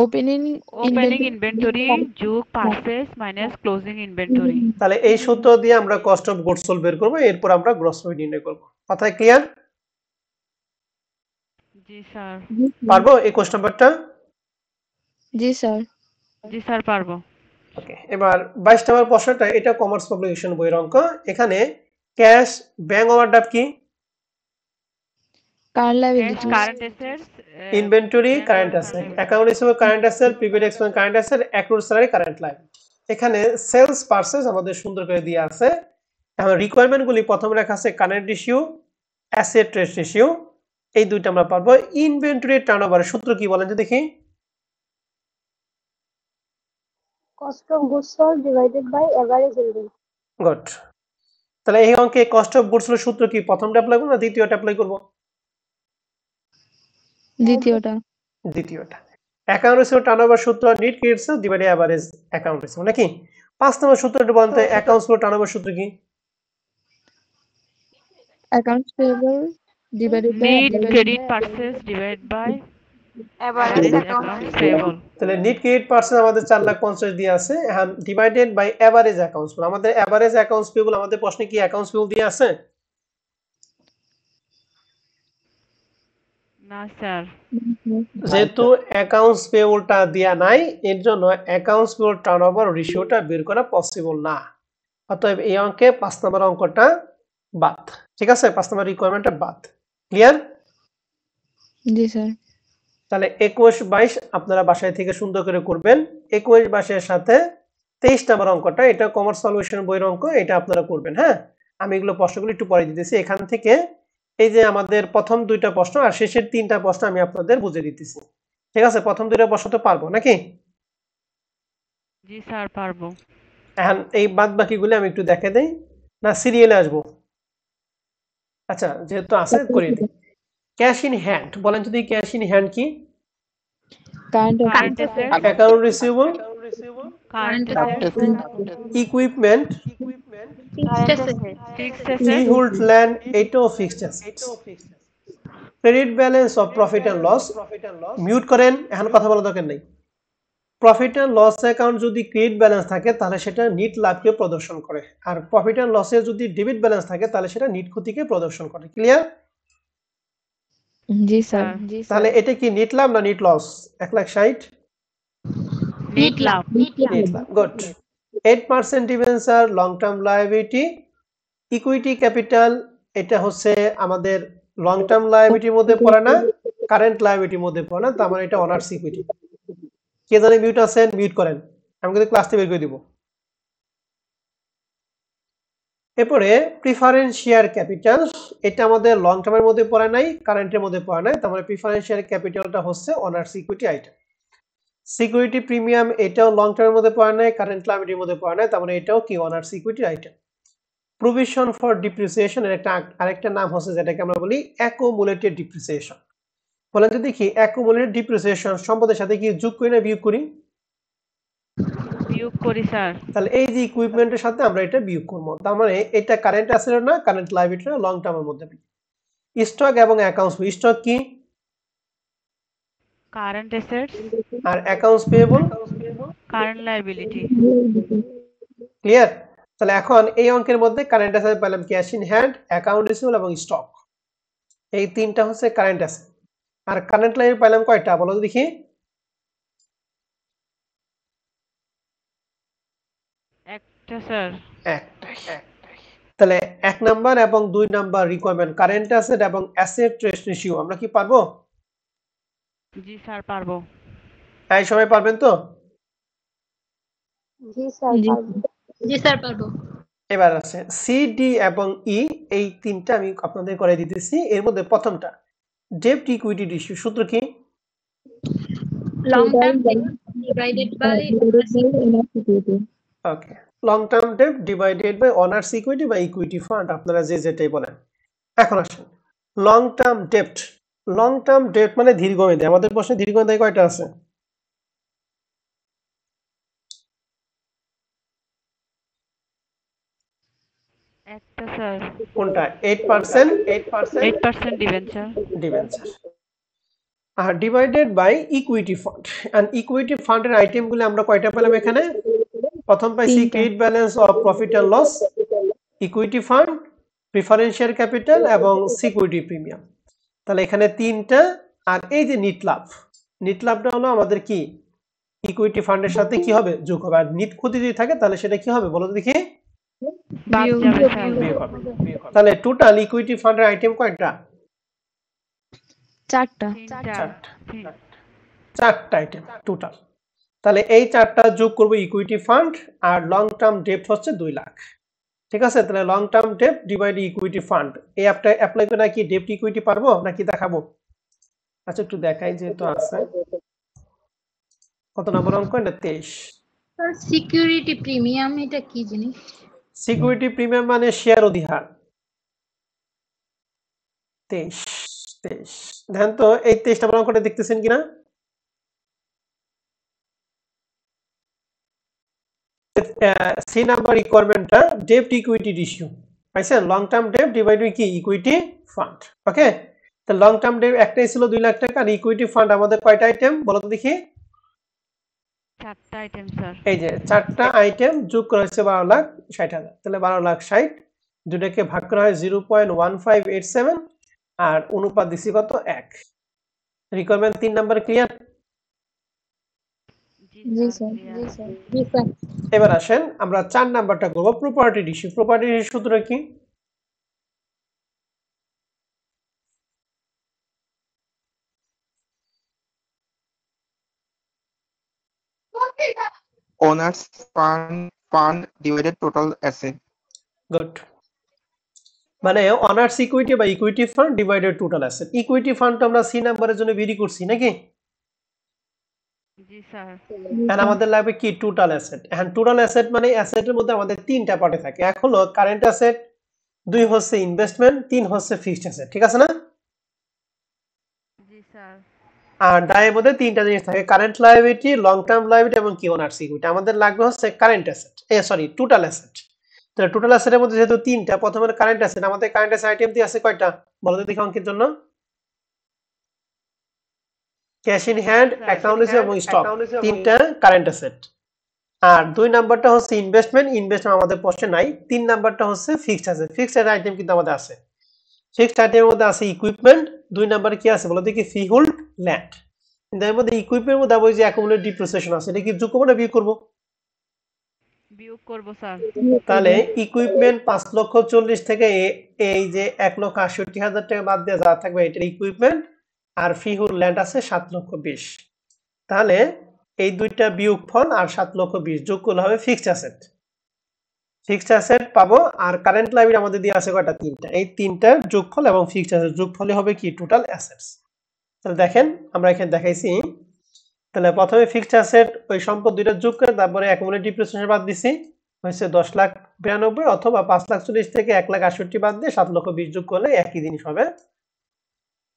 ওপেনিং ওপেনিং ইনভেন্টরি যোগ পারচেজ মাইনাস ক্লোজিং ইনভেন্টরি। তাহলে এই সূত্র দিয়ে আমরা কস্ট অফ গুডস সোল্ড বের করব, এরপর আমরা গ্রস প্রফিট নির্ণয় করব। কথা ক্লিয়ার? জি স্যার। পারবো এই কোশ্চেন নাম্বারটা? জি স্যার। জি স্যার পারবো। ওকে, এবার 22 নম্বর প্রশ্নটা, এটা কমার্স পাবলিকেশন বইয়ের অঙ্ক। এখানে ক্যাশ ব্যাংক ওভারড্রাফট কি? Current liability. Current assets, inventory current asset, account receivable current asset, prepaid expense current asset, accrued salary current liability. এখানে সেলস পারচেজ আমাদের সুন্দর করে দেয়া আছে। এখন রিকোয়ারমেন্ট গুলি প্রথমে লেখা আছে current ratio, asset trade ratio, এই দুইটা আমরা পারবো। ইনভেন্টরি টার্নওভারের সূত্র কি বলেন তো দেখি? cost of goods sold divided by average inventory. Good. তাহলে এই অঙ্কে কস্ট অফ গুডস এর সূত্র কি, প্রথমটা অ্যাপ্লাই করব না দ্বিতীয়টা অ্যাপ্লাই করব? দ্বিতীয়টা। দ্বিতীয়টা। অ্যাকাউন্ট রিসিভেবল টার্নওভার সূত্র net credit sales divide by average account receivable, নাকি? 5 নম্বর সূত্রটা বলতে অ্যাকাউন্টস ফর টার্নওভার সূত্র কি? Accounts payable divided by net credit purchase divide by average accounts payable. তাহলে নিট ক্রেডিট পারচেজ আমাদের 4,50,000 দিয়ে আছে, এখন divided by average accounts payable. আমাদের এভারেজ অ্যাকাউন্টস পেয়েবল আমাদের প্রশ্নে কি অ্যাকাউন্টস পেয়েবল দিয়ে আছে? না স্যার। যেহেতু অ্যাকাউন্টস পেয়েবলটা দেয়া নাই, এর জন্য অ্যাকাউন্টস পেয়েবল টার্নওভার রেশিওটা বের করা পসিবল না। অতএব এই অঙ্কে 5 নম্বর অঙ্কটা বাদ। ঠিক আছে, 5 নম্বর রিকোয়ারমেন্টটা বাদ। ক্লিয়ার? জি স্যার। তাহলে 21-22 আপনারা বাসায় থেকে সুন্দর করে করবেন। 21-22 এর সাথে 23 নম্বর অঙ্কটা, এটা কমার্স সলিউশন বইয়ের অঙ্ক, এটা আপনারা করবেন। হ্যাঁ, আমি এগুলো প্রশ্নগুলো একটু পরে দিতেছি। এখান থেকে এই যে আমাদের প্রথম দুইটা প্রশ্ন আর শেষের তিনটা প্রশ্ন আমি আপনাদের বুঝিয়ে দিতেছি। ঠিক আছে, প্রথম দুইটা প্রশ্ন তো পারবো নাকি? জি স্যার পারবো। এখন এই বাদ বাকিগুলো আমি একটু দেখে দেই, না সিরিয়ালে আসবো? আচ্ছা, যেহেতু আছে করে দিই। ক্যাশ ইন হ্যান্ড বলেন যদি, ক্যাশ ইন হ্যান্ড কি? Current current asset, account receivable, current asset, equipment, Fixed asset. Fixed free asset, hold land, এটাও fixed assets. Credit balance of profit and loss, mute করেন, এখন কথা বলা দরকার নেই। প্রফিট এন্ড লস অ্যাকাউন্ট যদি credit balance থাকে তাহলে সেটা নিট লাভকে প্রদর্শন করে, আর প্রফিট এন্ড লসে যদি ডেবিট ব্যালেন্স থাকে তাহলে সেটা নিট ক্ষতিকে প্রদর্শন করে। ক্লিয়ার? জি স্যার। তাহলে এটা কি নিট লাভ না নিট লস? 1,60,000 নিট লাভ। নিট লাভ। Good. 8% debenture long term liability, equity capital, এটা হচ্ছে আমাদের লং টার্ম লায়াবিলিটির মধ্যে পড়ে না, কারেন্ট লায়াবিলিটির মধ্যে পড়ে না, তার মানে এটা অনার্স ইকুইটি। কে জানে মিউট আছেন, মিউট করেন, আমি কিন্তু ক্লাস থেকে বের করে দিব। এরপরে প্রিফারেন্স শেয়ার ক্যাপিটাল, এটা আমাদের লং টার্মের মধ্যে পড়ে নাই, কারেন্টের মধ্যে পড়ে নাই, তার মানে প্রিফারেন্স শেয়ার ক্যাপিটালটা হচ্ছে honours equity item. Security premium, এটাও লং টার্মের মধ্যে পড়ে নাই, কারেন্ট লায়াবিলিটির মধ্যে পড়ে নাই, তার মানে এটাও কি honours equity item. Provision for depreciation এর আরেকটা নাম হচ্ছে যেটাকে আমরা বলি অ্যাকুমুলেটেড ডিপ্রিসিয়েশন। বলেন তো দেখি, অ্যাকুমুলেটেড ডিপ্রিসিয়েশন সম্পদের সাথে কি যোগ করি না বিয়োগ করি? বিয়োগ করি স্যার। তাহলে এই যে ইকুইপমেন্টের সাথে আমরা এটা বিয়োগ করব, তার মানে এটা কারেন্ট অ্যাসেট না, কারেন্ট লায়াবিলিটি না, লং টার্মের মধ্যে। স্টক এবং অ্যাকাউন্টস, স্টক কি? কারেন্ট অ্যাসেটস, আর accounts payable current liability. Clear? তাহলে এখন এই অঙ্কের মধ্যে কারেন্ট অ্যাসেট পেলাম cash in hand, account receivable এবং স্টক, এই তিনটা হচ্ছে কারেন্ট অ্যাসেট। আর কারেন্ট লায়াবিলিটি পেলাম কয়টা বলো তো দেখি? একটা স্যার। একটাই। তাহলে 1 নাম্বার এবং 2 নাম্বার রিকোয়ারমেন্ট কারেন্ট অ্যাসেট এবং অ্যাসেট ট্রেড রেশিও আমরা কি পারবো? জি স্যার পারবো। এই সবাই পারবেন তো? জি স্যার পারবো। জি স্যার পারবো। এবার আছে সি, ডি এবং ই, এই তিনটা আমি আপনাদের করে দিতেছি। এর মধ্যে প্রথমটা ডেট ইকুইটি রেশিও, সূত্র কি? Long term debt divided by okay, long term debt divided by owners equity বা ইকুইটি ফান্ড, আপনারা যে যেটাই বলেন। এখন আসেন long term debt. Long term debt মানে দীর্ঘমেয়াদী। আমাদের প্রশ্নে দীর্ঘমেয়াদী কয়টা আছে? একটা স্যার। কোনটা? 8%? 8% ডিবেঞ্চার। ডিবেঞ্চার। আর divided by equity fund. And equity ফান্ডের আইটেমগুলো আমরা কয়টা পেলাম এখানে? প্রথম পাইছি credit balance of profit and loss, equity fund, preferential capital এবং সিকিউরিটি প্রিমিয়াম। তাহলে এখানে তিনটা। আর এই যে নিট লাভটা হলো আমাদের কি ইকুইটি ফান্ডের সাথে কি হবে? যোগ হবে। আর নিট ক্ষতি যদি থাকে তাহলে সেটা কি হবে বলো তো দেখি? বিয়োগ হবে। তাহলে টোটাল ইকুইটি ফান্ডের আইটেম কয়টা? চারটা। চারটা আইটেম টোটাল। তাহলে এই চারটা যোগ করব ইকুইটি ফান্ড। আর লং টার্ম ডেট হচ্ছে 2 লাখ। ঠিক আছে, তাহলে long term debt divide equity fund এই অ্যাপটা অ্যাপ্লাই করে নাকি ডেট ইকুইটি পারবো নাকি দেখাবো? আচ্ছা একটু দেখাই যেহেতু আছে। কত নম্বর অঙ্ক? এটা 23। স্যার সিকিউরিটি প্রিমিয়াম এটা কি জিনিস? সিকিউরিটি প্রিমিয়াম মানে শেয়ার অধিহার। 23 দেখেন তো এই 23 নম্বর অঙ্কটা দেখতেছেন কিনা? সি নাম্বার রিকোয়ারমেন্টটা ডেট ইকুইটি রেশিও পাইছেন? Long term debt divide by কি ইকুইটি ফান্ড। ওকে, তো লং টার্ম ডেট একটাই ছিল 2 লাখ টাকা। আর ইকুইটি ফান্ড আমাদের কয়টা আইটেম বলো তো দেখি? চারটা আইটেম স্যার। এই যে চারটা আইটেম যোগ করা হয়েছে 12,60,000। তাহলে 12,60,000 দুটাকে ভাগ করা হয় 0.1587 আর অনুপাত দিছি কত? 1। Requirement 3 number clear? জি স্যার। জি স্যার। এবার আসেন আমরা 4 নাম্বারটা করব প্রপার্টি রেশিও। প্রপার্টি রেশিও সূত্রটা কি? Owners fund divided total asset. Good. মানে অনার্স ইকুইটি বা equity fund divided total asset. Equity fund আমরা সি নাম্বারের জন্য বেরি করছি নাকি? জি স্যার। এন্ড আমাদের লাগবে কি? Total asset. And total asset মানে অ্যাসেটের মধ্যে আমাদের তিনটা পার্টে থাকে। এক হলো কারেন্ট অ্যাসেট, 2 হচ্ছে ইনভেস্টমেন্ট, 3 হচ্ছে ফিক্সড অ্যাসেট। ঠিক আছে না? জি স্যার। আর ডায়ের মধ্যে তিনটা জিনিস থাকে, current liability, long term liability এবং কি ওনার্স ইকুইটি। আমাদের লাগবে হচ্ছে কারেন্ট অ্যাসেট, টোটাল অ্যাসেট। তাহলে টোটাল অ্যাসেটের মধ্যে যেহেতু তিনটা, প্রথমে কারেন্ট অ্যাসেট। আমাদের কারেন্ট অ্যাসেট আইটেম দিয়ে আছে কয়টা বলো তো দেখি অঙ্কের জন্য? Cash in hand, account receive এবং স্টক, তিনটা কারেন্ট অ্যাসেট। আর 2 নাম্বারটা হচ্ছে ইনভেস্টমেন্ট আমাদের প্রশ্নে নাই। 3 নাম্বারটা হচ্ছে ফিক্সড অ্যাসেট। ফিক্সড আইটেম কিন্তু আমাদের আছে। ফিক্সড আইটেমের মধ্যে আছে ইকুইপমেন্ট। 2 নাম্বারে কি আছে বলো দেখি? Freehold land. এর মধ্যে ইকুইপমেন্টের মধ্যে ওই যে অ্যাকুমুলেট ডিপ্রিসিয়েশন আছে, এটা কি যোগ করব না বিয়োগ করব? বিয়োগ করব স্যার। তাহলে ইকুইপমেন্ট 5,40,000 থেকে এই যে 1,68,000 টাকা বাদ দিয়ে যা থাকবে এটা ইকুইপমেন্ট। আর ফ্রিহোল্ড ল্যান্ড আছে 7,20,000। তাহলে এই দুইটা বিয়োগফল আর 7,20,000 যোগ করলে হবে ফিক্সড অ্যাসেট। ফিক্সড অ্যাসেট পাবো। আর কারেন্ট লায়াবিলিটি আমাদের দিয়ে আছে কয়টা? তিনটা। এই তিনটার যোগফল এবং ফিক্সড অ্যাসেট যোগফলই হবে কি? Total assets. তাহলে দেখেন আমরা এখানে দেখাইছি। তাহলে প্রথমে ফিক্সড অ্যাসেট ওই সম্পদ দুইটা যোগ করে তারপরে অ্যাকুমুলেট ডিপ্রিসিয়েশন বাদ দিছি, হয়েছে 10,92,000 অথবা 5,40,000 থেকে 1,68,000 বাদ দিয়ে 7,20,000 যোগ করলে একই জিনিস হবে।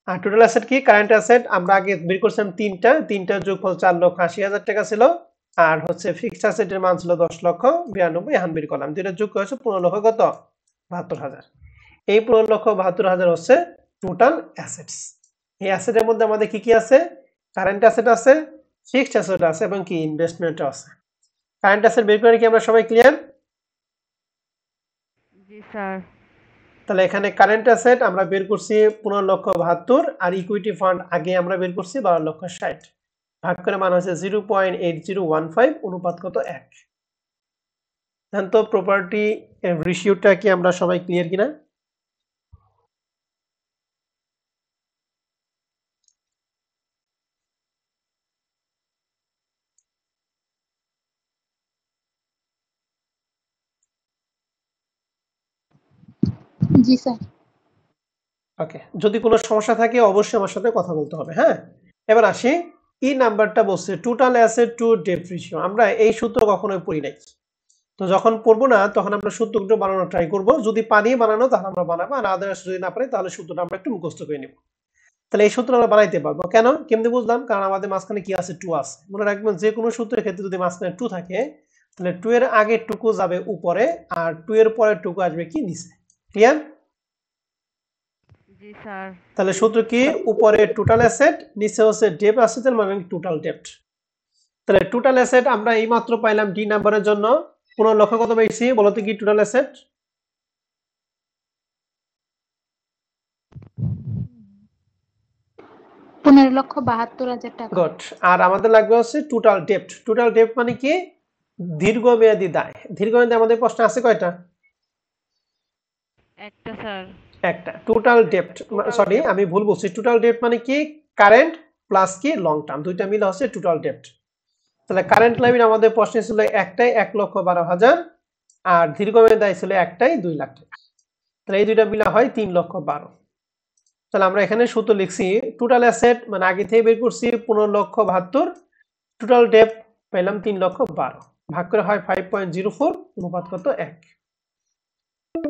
আর টোটাল অ্যাসেট কি? কারেন্ট অ্যাসেট আমরা আগে বের করছিলাম তিনটার যোগফল 4,80,000 টাকা ছিল। আর হচ্ছে ফিক্সড অ্যাসেটের মান ছিল 10,92,000, এখন বের করলাম। দুইটা যোগ করেছে 15,72,000। এই 15,72,000 হচ্ছে টোটাল অ্যাসেটস। এই অ্যাসেটের মধ্যে আমাদের কি কি আছে? কারেন্ট অ্যাসেট আছে, ফিক্সড অ্যাসেট আছে এবং কি ইনভেস্টমেন্টও আছে। কারেন্ট অ্যাসেট বের করে কি আমরা সবাই ক্লিয়ার? জি স্যার। তাহলে এখানে কারেন্ট অ্যাসেট আমরা বের করছি 15,72,000 আর ইকুইটি ফান্ড আগে আমরা বের করছি 12,60,000। ভাগ করে মান হচ্ছে 0.8015, অনুপাত কত? 1। জান তো প্রপার্টি রেশিওটা কি আমরা সবাই ক্লিয়ার কিনা? জি স্যার। ওকে, যদি কোনো সমস্যা থাকে অবশ্যই আমার সাথে কথা বলতে হবে। হ্যাঁ, এবার আসি ই নাম্বারটা বলছে total asset to debt ratio. আমরা এই সূত্র কখনোই পড়ি নাই, তো যখন পড়বো না তখন আমরা সূত্রগুলো বানানো ট্রাই করব। যদি পারি বানানো তাহলে আমরা বানাবো, আর আদার্স যদি না পারি তাহলে সূত্রটা আমরা একটু মুখস্থ করে নেব। তাহলে এই সূত্র আমরা বানাইতে পারবো। কেন কেমনে বুঝলাম? কারণ আমাদের মাঝখানে কি আছে? 2 আছে। মনে রাখবেন যে কোনো সূত্রের ক্ষেত্রে যদি মাঝখানে 2 থাকে তাহলে 2 এর আগের টুকু যাবে উপরে আর 2 এর পরের টুকু আসবে কি? নিচে। ক্লিয়ার? জি স্যার। তাহলে সূত্র কি, উপরে টোটাল অ্যাসেট, নিচে হচ্ছে ডেট অ্যাসেটের মানে টোটাল ডেট। তাহলে টোটাল অ্যাসেট আমরা এই মাত্র পাইলাম ডি নাম্বারের জন্য 15 লক্ষ কত পাইছি বলো তো কি টোটাল অ্যাসেট? 15,72,000 টাকা। গুড। আর আমাদের লাগবে হচ্ছে টোটাল ডেট। টোটাল ডেট মানে কি, দীর্ঘমেয়াদী দায়। দীর্ঘমেয়াদী আমাদের প্রশ্ন আছে কয়টা? একটা স্যার। একটা। টোটাল ডেট, সরি আমি ভুল বলছি, টোটাল ডেট মানে কি কারেন্ট প্লাস কি লং টার্ম, দুইটা মিলে হচ্ছে টোটাল ডেট। তাহলে কারেন্ট লাইবিলিটি আমাদের প্রশ্নে ছিল একটাই 1,12,000, আর দীর্ঘমেয়াদী দায় ছিল একটাই 2 লাখ টাকা। তাহলে এই দুইটা মিলে হয় 3,12,000। তাহলে আমরা এখানে সূত্র লিখছি, টোটাল অ্যাসেট মানে আগে থেকে বের করছি 15,72,000, টোটাল ডেট পেলাম 3,12,000, ভাগ করে হয় 5.04, অনুপাত কত 1।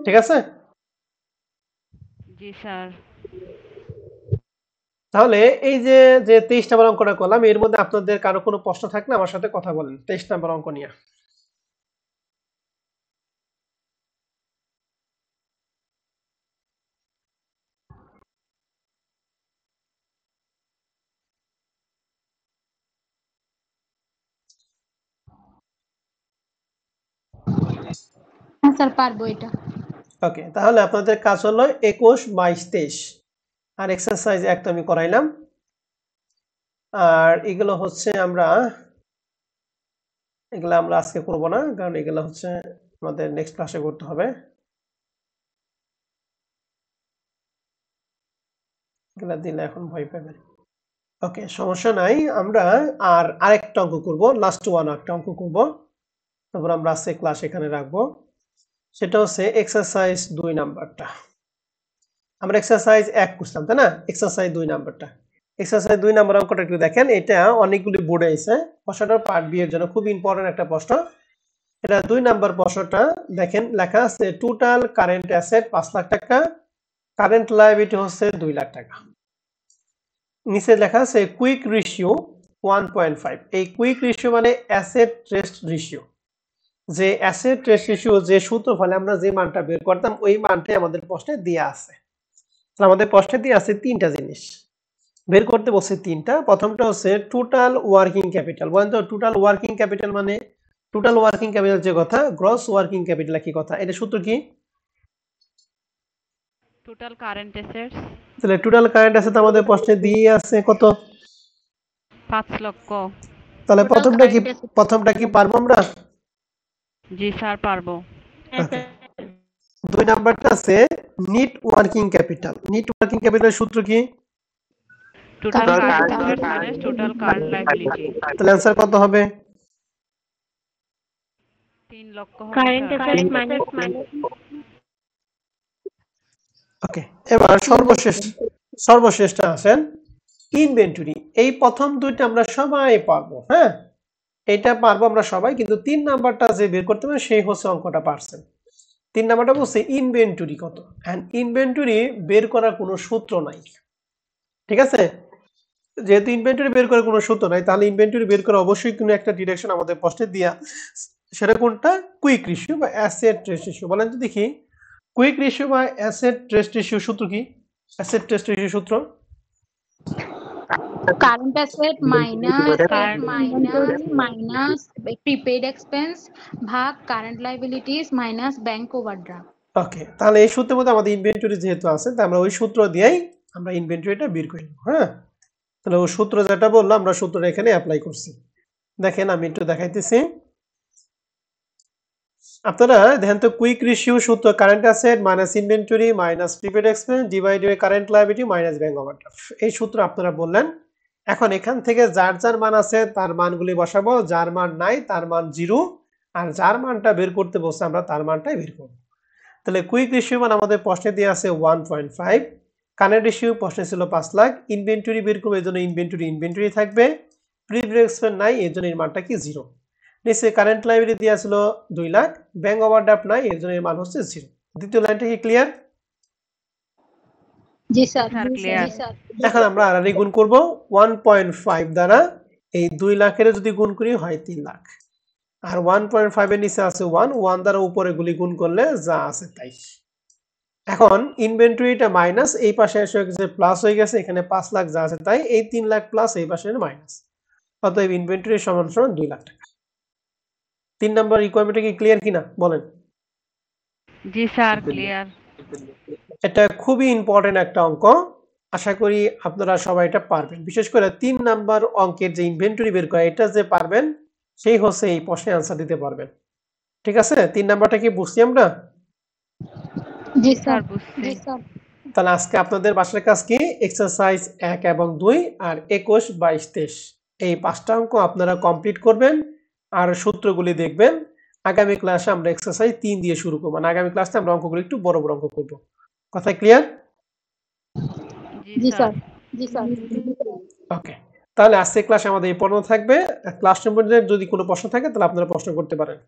ঠিক আছে? জি স্যার। তাহলে এই যে 23 নম্বর অঙ্কটা করলাম, এর মধ্যে আপনাদের কারো কোনো প্রশ্ন থাকলে আমার সাথে কথা বলেন 23 নম্বর অঙ্ক নিয়ে। হ্যাঁ স্যার, পারবো এটা। ওকে, তাহলে আপনাদের কাজ হলো 21, 22, 23, আর এক্সারসাইজ একটা আমি করাইলাম। আর এগুলো হচ্ছে আমরা আজকে করব না, কারণ এগুলো হচ্ছে আমাদের নেক্সট ক্লাসে করতে হবে। এগুলো দিলে এখন ভয় পাবেন। ওকে, সমস্যা নাই, আমরা আরেকটা অঙ্ক করব, লাস্ট ওয়ান একটা অঙ্ক করব, তারপর আমরা আজকে ক্লাস এখানে রাখবো। সেটা হচ্ছে এক্সারসাইজ 2 নাম্বারটা। আমরা এক্সারসাইজ 1 করলাম, তাই না? এক্সারসাইজ 2 নাম্বারটা, এক্সারসাইজ 2 নাম্বার অঙ্কটা একটু দেখেন। এটা অনেকগুলি বোর্ডে আছে, প্রশ্নটা পার্ট বি এর জন্য খুব ইম্পর্টেন্ট একটা প্রশ্ন। এটা 2 নাম্বার প্রশ্নটা দেখেন, লেখা আছে টোটাল কারেন্ট অ্যাসেট 5 লাখ টাকা, কারেন্ট লায়াবিলিটি হচ্ছে 2 লাখ টাকা। নিচে লেখা আছে কুইক রেশিও 1.5। এই কুইক রেশিও মানে অ্যাসেট টেস্ট রেশিও। যে অ্যাসেট টেস্ট রেশিও যে সূত্র ফলে আমরা যে মানটা বের করতাম, ওই মানটাই আমাদের প্রশ্নে দেয়া আছে। তাহলে আমাদের প্রশ্নে দিয়ে আছে 3টা জিনিস বের করতে বলছে, 3টা। প্রথমটা হচ্ছে টোটাল ওয়ার্কিং ক্যাপিটাল। বলেন তো টোটাল ওয়ার্কিং ক্যাপিটাল মানে, টোটাল ওয়ার্কিং ক্যাপিটাল যে কথা, গ্রস ওয়ার্কিং ক্যাপিটাল কি কথা, এটা সূত্র কি? Total current assets. তাহলে টোটাল কারেন্ট অ্যাসেট আমাদের প্রশ্নে দিয়ে আছে কত? 5 লক্ষ। তাহলে প্রথমটা কি পারবো আমরা? জি স্যার, পারবো। ওকে। 2 নাম্বারটা আছে net working capital. Net working capital সূত্র কি? Total current assets minus total current liability. তাহলে आंसर কত হবে? 3 লক্ষ কারেন্ট অ্যাসেট মাইনাস ওকে, এবার সর্বশেষটা আসেন ইনভেন্টরি। এই প্রথম দুইটা আমরা সবাই পারবো, হ্যাঁ এটা পারবো আমরা সবাই, কিন্তু 3 নাম্বারটা যে বের করতে পারে সেই হচ্ছে অঙ্কটা পারছেন। 3 নাম্বারটা বলছে ইনভেন্টরি কত, এন্ড ইনভেন্টরি বের করার কোনো সূত্র নাই। ঠিক আছে? যেহেতু ইনভেন্টরি বের করার কোনো সূত্র নাই, তাহলে ইনভেন্টরি বের করা অবশ্যই কোনো একটা ডিরেকশন আমাদের প্রশ্নে দিয়া, সেটা কোনটা? কুইক রেশিও বা অ্যাসেট টেস্ট রেশিও। বলেন তো দেখি, কুইক রেশিও বা অ্যাসেট টেস্ট রেশিও সূত্র কি? অ্যাসেট টেস্ট রেশিও সূত্র current asset minus prepaid expense ভাগ current liabilities minus bank overdraft. Okay, তাহলে এই সূত্রের মধ্যে আমাদের ইনভেন্টরি যেহেতু আছে, তাই আমরা ওই সূত্র দিয়েই আমরা ইনভেন্টরিটা বের করে নেব। হ্যাঁ, তাহলে ওই সূত্র যেটা বললাম আমরা সূত্রটা এখানে অ্যাপ্লাই করছি। দেখেন আমি একটু দেখাইতেছি, আপনারা দেখেন তো, কুইক রেশিও সূত্র current asset minus inventory minus prepaid expense divided by current liability minus bank overdraft. এই সূত্র আপনারা বললেন। এখন এখান থেকে যার যার মান আছে তার মানগুলি বসাবো, যার মান নাই তার মান 0, আর যার মানটা বের করতে বলছে আমরা তার মানটাই বের করব। তাহলে কুইক রেশিও মান আমাদের প্রশ্নে দিয়ে আছে 1.5, কারেন্ট রেশিও প্রশ্নে ছিল 5 লাখ, ইনভেন্টরি বের করব এজন্য ইনভেন্টরি থাকবে, প্রিপেইড এক্সপেন্স নাই এজন্য এর মানটা কি 0। নিচে কারেন্ট লায়াবিলিটি দেয়া ছিল 2 লাখ, ব্যাংক ওভারড্রাফট নাই এর জন্য এর মান হচ্ছে 0। দ্বিতীয় লাইনটা কি ক্লিয়ার? জি স্যার, ক্লিয়ার। এখন আমরা আড়াআড়ি গুণ করব 1.5 দ্বারা, এই 2 লাখের যদি গুণ করি হয় 3 লাখ, আর 1.5 এর নিচে আছে 1 দ্বারা উপরে গুলি গুণ করলে যা আছে তাই। এখন ইনভেন্টরিটা মাইনাস, এই পাশে এসে যে প্লাস হয়ে গেছে, এখানে 5 লাখ যা আছে তাই, এই 3 লাখ প্লাস এই পাশে মাইনাস, অতএব ইনভেন্টরি সমান সমান 2 লাখ টাকা। 3 নাম্বার রিকোয়ারমেন্টটা কি ক্লিয়ার কিনা বলেন? জি স্যার, ক্লিয়ার। এটা খুবই ইম্পর্টেন্ট একটা অঙ্ক, আশা করি আপনারা সবাই এটা পারবেন। বিশেষ করে 3 নাম্বার অঙ্কের যে ইনভেন্টরি বের করা, এটা যে পারবেন সেই হচ্ছে এই প্রশ্নের আনসার দিতে পারবেন। ঠিক আছে, 3 নাম্বারটা কি বুঝছি আমরা? জি স্যার স্যার। বুঝছি। জি স্যার। তাহলে আজকে আপনাদের বাসার কাজ কি, এক্সারসাইজ 1 এবং 2 আর 21, 22, 23 এই 5টা অঙ্ক আপনারা কমপ্লিট করবেন আর সূত্রগুলি দেখবেন। আগামী ক্লাসে আমরা এক্সারসাইজ 3 দিয়ে শুরু করব, মানে আগামী ক্লাসে আমরা অঙ্কগুলো একটু বড় বড় অঙ্ক করব। কথা ক্লিয়ার? জি স্যার। জি স্যার। ওকে, তাহলে আজকে ক্লাস আমাদের এই পর্যন্ত থাকবে। ক্লাস সম্বন্ধে যদি কোনো প্রশ্ন থাকে তাহলে আপনারা প্রশ্ন করতে পারেন।